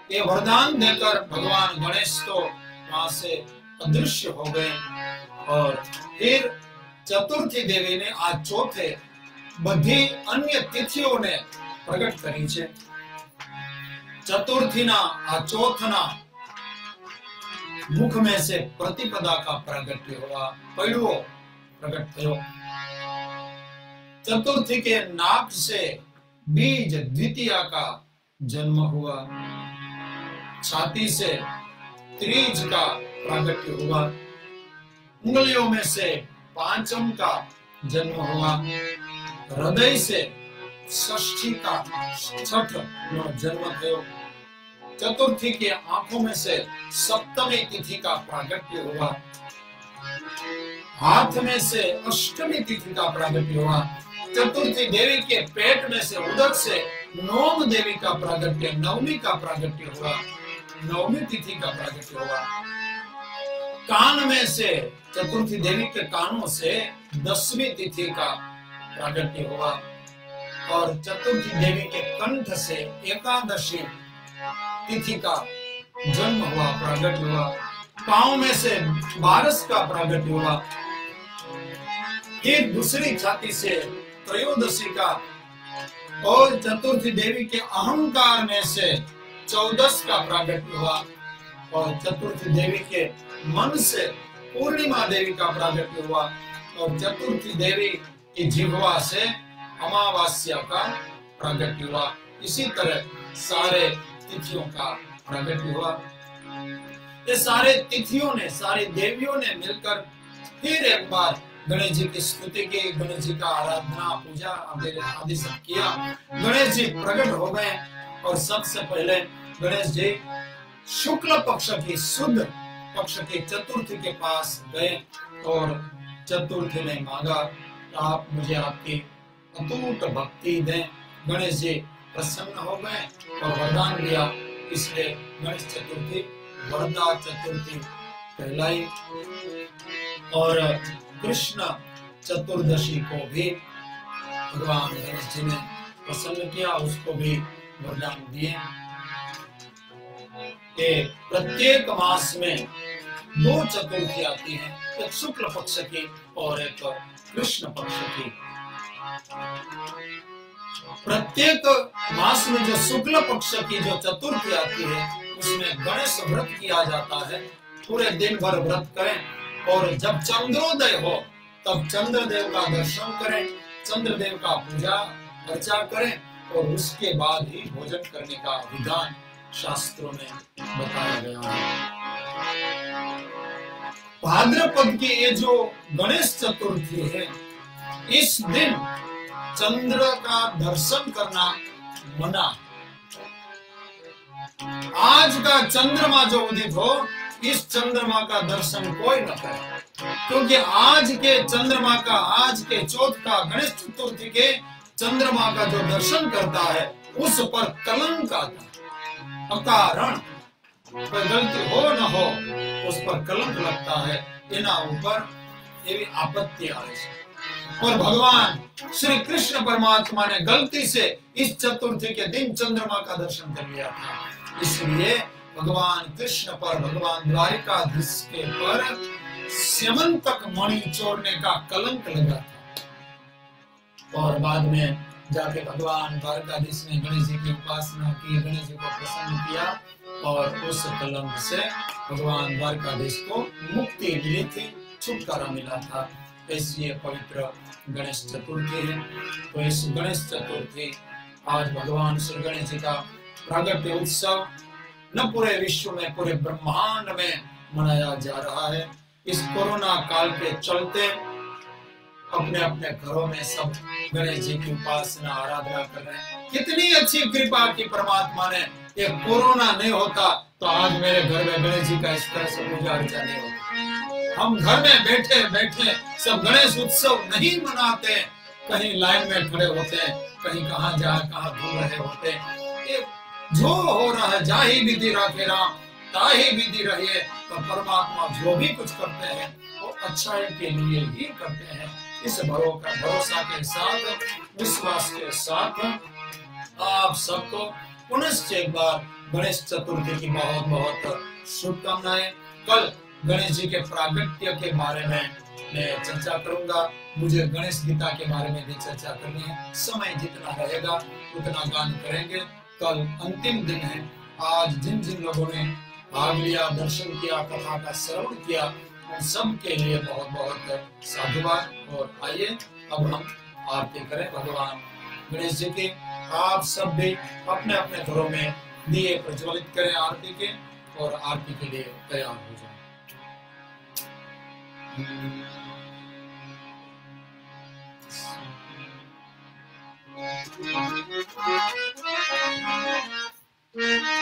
ये वरदान देकर भगवान गणेश तो वहां से अदृश्य हो गए और फिर चतुर्थी देवी ने आज चौथे बधी अन्य तिथियों ने प्रकट करी छे। चतुर्थी ना आ चौथना मुख में से प्रतिपदा का प्रगट्य हुआ, पहलुओ प्रकट थयो। चतुर्थी के नाक से बीज द्वितीया का जन्म हुआ, छाती से त्रिज का प्रागट्य हुआ, उंगलियों में से पांचम का जन्म हुआ, हृदय से षष्ठी का छठ नो जन्म थयो, चतुर्थी की आंखों में से सप्तमी तिथि का प्रागट्य हुआ, हाथ में से अष्टमी तिथि का प्रागट्य हुआ, चतुर्थी देवी के पेट में से उदर से नौम देवी का प्रागट्य, नवमी का प्रागट्य हुआ, नवमी तिथि का प्रागट्य हुआ, कान में से चतुर्थी देवी के कानों से 10वीं तिथि का प्रागट्य हुआ, और चतुर्थी देवी के कंठ से एकादशी तिथि का जन्म हुआ, प्रागट्य हुआ, पांव में से 12 का प्रागट्य हुआ, फिर दूसरी छाती से त्रयोदशी का, और चतुर्थी देवी के अहंकार में से 14 का प्रागट्य हुआ, और चतुर्थी देवी के मन से पूर्णिमा देवी का प्रागट्य हुआ, और चतुर्थी देवी की जिह्वा से अमावास्या का प्रागट्य हुआ। इसी तरह सारे तिथियों का प्रागट्य हुआ। ये सारे तिथियों ने, सारी देवियों ने मिलकर फिर एक बार गणेश जी की स्तुति की, गणेश जी का आराधना पूजा आदि सब किया। गणेश जी प्रकट हो गए और सबसे पहले गणेश जी शुक्ल पक्ष की, शुद्ध पक्ष की चतुर्थी के पास गए और चतुर्थी ने मांगा, आप मुझे आपकी अटूट भक्ति दें। गणेश जी प्रसन्न हो गए और वरदान दिया, इसलिए गणेश चतुर्थी वरदा चतुर्थी कहलाई। और कृष्ण चतुर्दशी को भी भगवान गणेश जी ने प्रसन्न किया, उसको भी वरदान दिए। प्रत्येक मास में 2 चतुर्थी आती हैं, एक शुक्ल पक्ष की और एक कृष्ण पक्ष की। प्रत्येक मास में जो शुक्ल पक्ष की जो चतुर्थी आती है, उसमें गणेश व्रत किया जाता है। पूरे दिन भर व्रत करें और जब चंद्रोदय हो तब चंद्रदेव का दर्शन करें, चंद्रदेव का पूजा अर्चा करें और उसके बाद ही भोजन करने का विधान शास्त्रों में बताया गया है। भाद्रपद की ये जो गणेश चतुर्थी है, इस दिन चंद्र का दर्शन करना मना। आज का चंद्रमा जो उदित हो, इस चंद्रमा का दर्शन कोई न करे, क्योंकि आज के चंद्रमा का, आज के चौथ का, गणेश चतुर्थी के चंद्रमा का जो दर्शन करता है, उस पर कलंक आता है। अकारण कोई गलती हो न हो, उस पर कलंक लगता है, इना ऊपर ये भी आपत्ति आ रही है। और भगवान श्री कृष्ण परमात्मा ने गलती से इस चतुर्थी के दिन चंद्रमा का दर्शन कर लिया था, इसलिए भगवान कृष्ण पर, भगवान द्वारिकाधीश के पर स्यमंतक मणि चोरने का कलंक लगा था। और बाद में जाके भगवान द्वारकाधीश ने गणेश जी की उपासना की, गणेश जी को प्रसन्न किया और उस कलंक से भगवान द्वारकाधीश को मुक्ति मिली थी, छुटकारा मिला था। इसलिए पवित्र गणेश चतुर्थी है। तो इस गणेश चतुर्थी आज भगवान श्री गणेश जी का प्रागट्य उत्सव न पूरे विश्व में, पूरे ब्रह्मांड में मनाया जा रहा है। इस कोरोना काल के चलते अपने अपने घरों में सब गणेश जी की उपासना आराधना कर रहे हैं। कितनी अच्छी कृपा की परमात्मा ने, ये कोरोना नहीं होता तो आज मेरे घर में गणेश जी का इस तरह से पूजा अर्चा नहीं होता। हम घर में बैठे बैठे सब गणेश उत्सव नहीं मनाते, कहीं लाइन में खड़े होते हैं, कहीं कहाँ घूम रहे होते हैं। जो हो रहा है, जा ही विधि राखे राम, ताही विधि रहिए। तो परमात्मा जो भी कुछ करते हैं वो अच्छाई के लिए ही करते हैं। इस भरोसा के साथ, विश्वास के साथ आप सबको पुनश्च एक बार गणेश चतुर्थी की बहुत बहुत शुभकामनाएं। कल गणेश जी के प्रागट्य के बारे में मैं चर्चा करूंगा। मुझे गणेश गीता के बारे में भी चर्चा करनी है। समय जितना रहेगा उतना गान करेंगे। कल अंतिम दिन है। आज जिन जिन लोगों ने भाग लिया, दर्शन किया, कथा का श्रवण किया, उन सब के लिए बहुत बहुत साधुवाद। और आइए अब हम आरती करें भगवान गणेश जी की। आप सब भी अपने अपने घरों में दिए प्रज्वलित करें आरती के, और आरती के लिए तैयार हो जाए। Shine.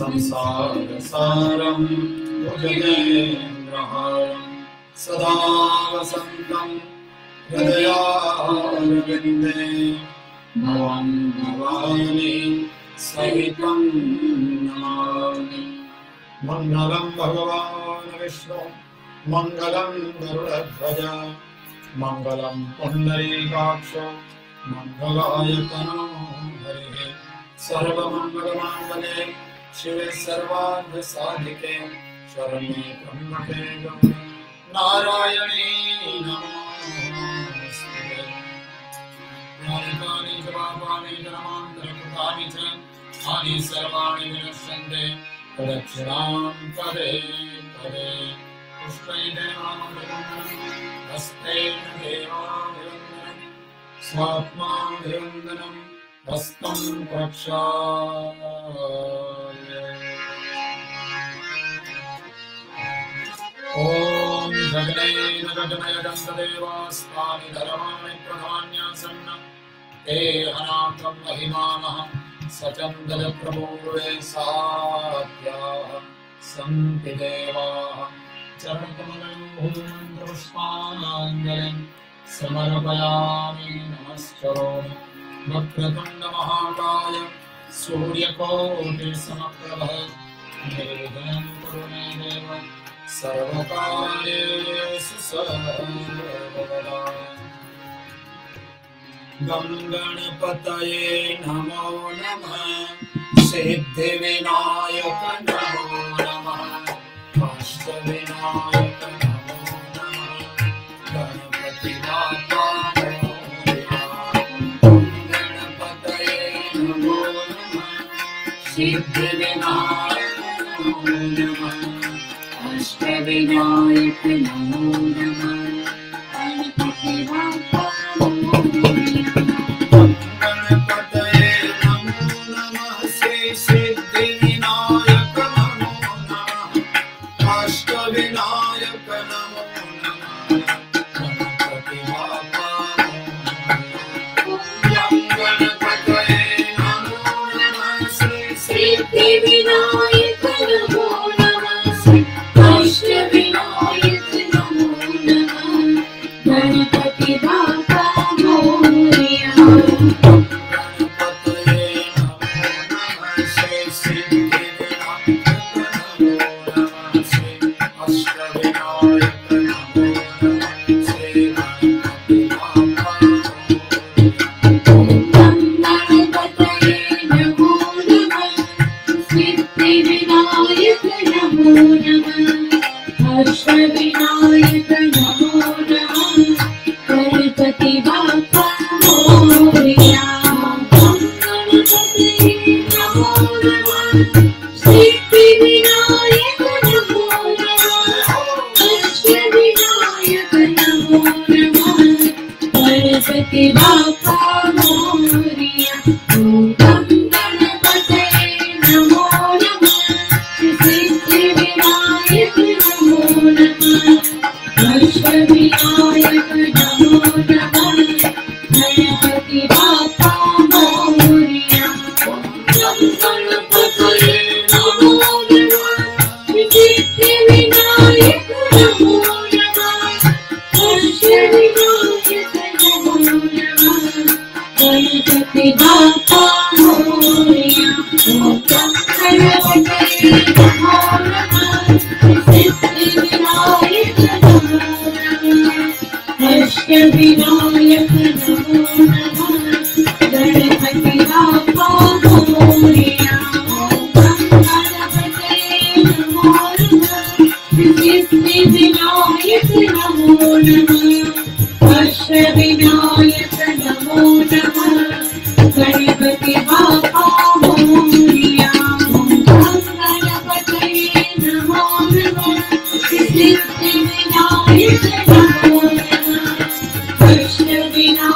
संसार सारं भुजगेन्द्रहारं सदा वसन्तं हृदयारविन्दे भवं भवानी सहितं नमामि। मङ्गलं भगवान् विष्णु मङ्गलं गरुडध्वज मङ्गलं पुण्डरीकाक्ष मङ्गलाय तनो हरिः। सर्वमङ्गलमाङ्गल्ये शिवे सर्वार्थसाधिके शरण्ये त्र्यम्बके गौरी नारायणी नमोस्तुते। यानि च पापानि जन्मान्तरकृतानि च तानि सर्वाणि विनश्यन्ते प्रदक्षिणां पदे पदे। पुष्पैर्देवाभिवन्दनं हस्तेन देवाभिवन्दनं स्वात्माभिवन्दनं हस्तं प्रक्षाल्य। ॐ जगनेन जगमयदन्तदेवास्तानि धर्माणि प्रधान्यासन्न ते अनाथं महिमानः सचन्दनप्रभूरे साध्याः सन्ति देवाः। चरणकमलं भूमन्त्रपुष्पाञ्जलिं समर्पयामि नमश्करोमि। वक्रतुण्डमहाकाय सूर्यकोटिसमप्रभ निर्विघ्नं कुरु मे देव सर्वकार्येषु सर्वदा। गं गणपतये नमो नमः सिद्धिविनायक नमो नमः अष्टविनायक नमो नमः गणपति दाता गणपतये नमो नमः सिद्धिविनायक नमो नमः अष्टविनायक नमो नमः गणपति दाता गणपतये नमो नमः श्री सिद्धिविनायक नमो नमः अष्टविनायक नमो नमः गणपति दाता गणपतये नमो नमः श्री सिद्धिविनायक नमो नमः अष्टविनायक नमो नमः गणपति दाता मोरया। गणपतये नमो नमः श्री सिद्धिविनायक नमो नमः श्री अष्टविनायक नमो नमः श्री गणपति दाता गणपतये नमो नमः सिद्धिविनायक नमो नमः अष्टविनायक नमो नमः गणपति दाता मोरया। गणपतये नमो नमः सिद्धिविनायक नमो नमः अष्टविनायक नमो नमः गणपति दाता मोरया। गणपतये नमो नमः सिद्धिविनायक नमो नमः अष्टविनायक नमो नमः गणपति दाता मोरया। गणपतये नमो नमः सिद्धिविनायक नमो नमः अष्टविनायक नमो नमः गणपति दाता मोरया। गणपतये नमो नमः सिद्धिविनायक नमो नमः अष्टविनायक नमो नमः गणपति दाता मोरया। गणपतये नमो नमः सिद्धिविनायक नमो नमः अष्टविनायक नमो नमः गणपति दाता मोरया। गणपतये नमो नमः सिद्धिविनायक नमो नमः अष्टविनायक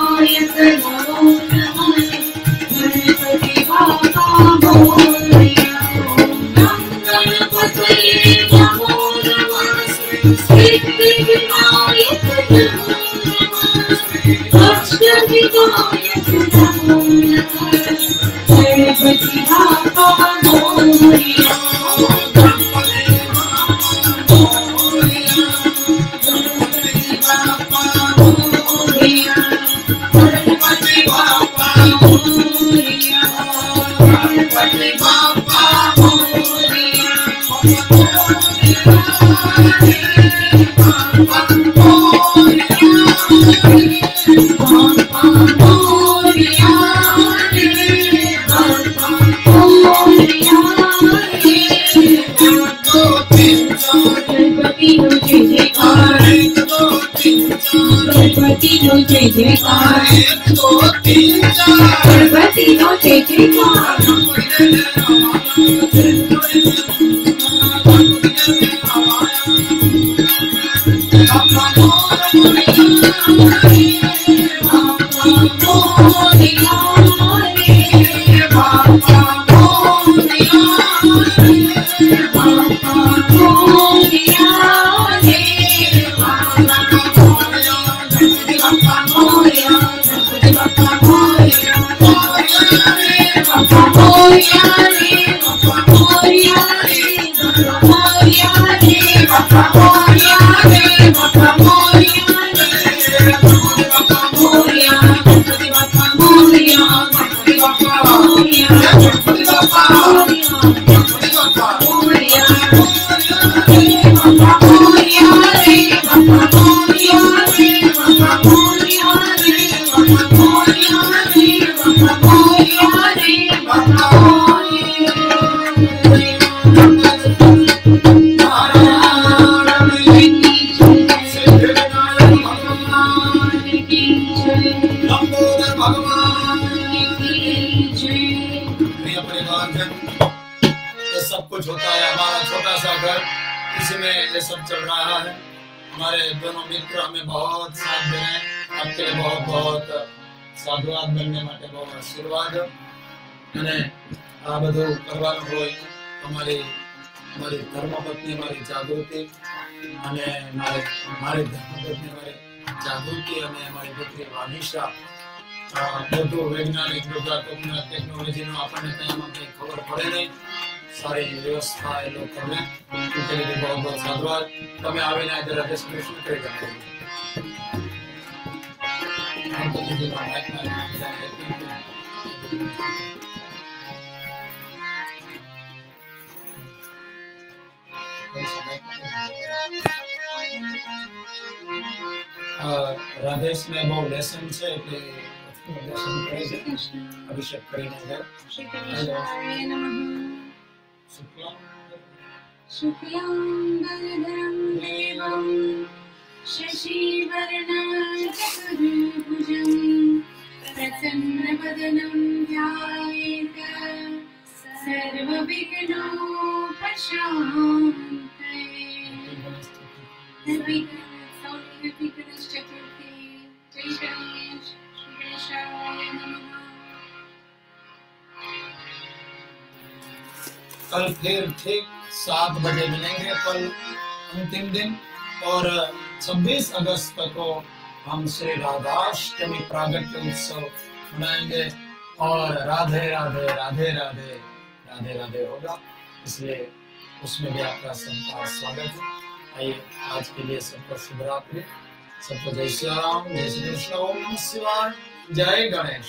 રાધેશ ને બહુ લેસન છે એટલે લેસન કરે છે અભિષેક કરીને શુક્લાંબરધરં દેવં શશિવર્ણં ચતુર્ભુજં પ્રસન્નવદनं ध्यायेत् सर्वविघ्नोपशान्तये। Happy Ganesh Chaturthi, Jai Ganesh, Shri Ganeshaya Namaha। कल फिर ठीक 7 बजे मिलेंगे, कल अंतिम दिन, और 26 अगस्त को हम श्री राधाष्टमी प्रागट्य उत्सव मनाएंगे और राधे राधे राधे राधे राधे राधे होगा, इसलिए उसमें भी आपका सबका स्वागत है। आइए आज के लिए सबको शुभ रात्रि, सबको जय श्री राम, जय श्री कृष्ण, ओम नमः शिवाय, जय गणेश।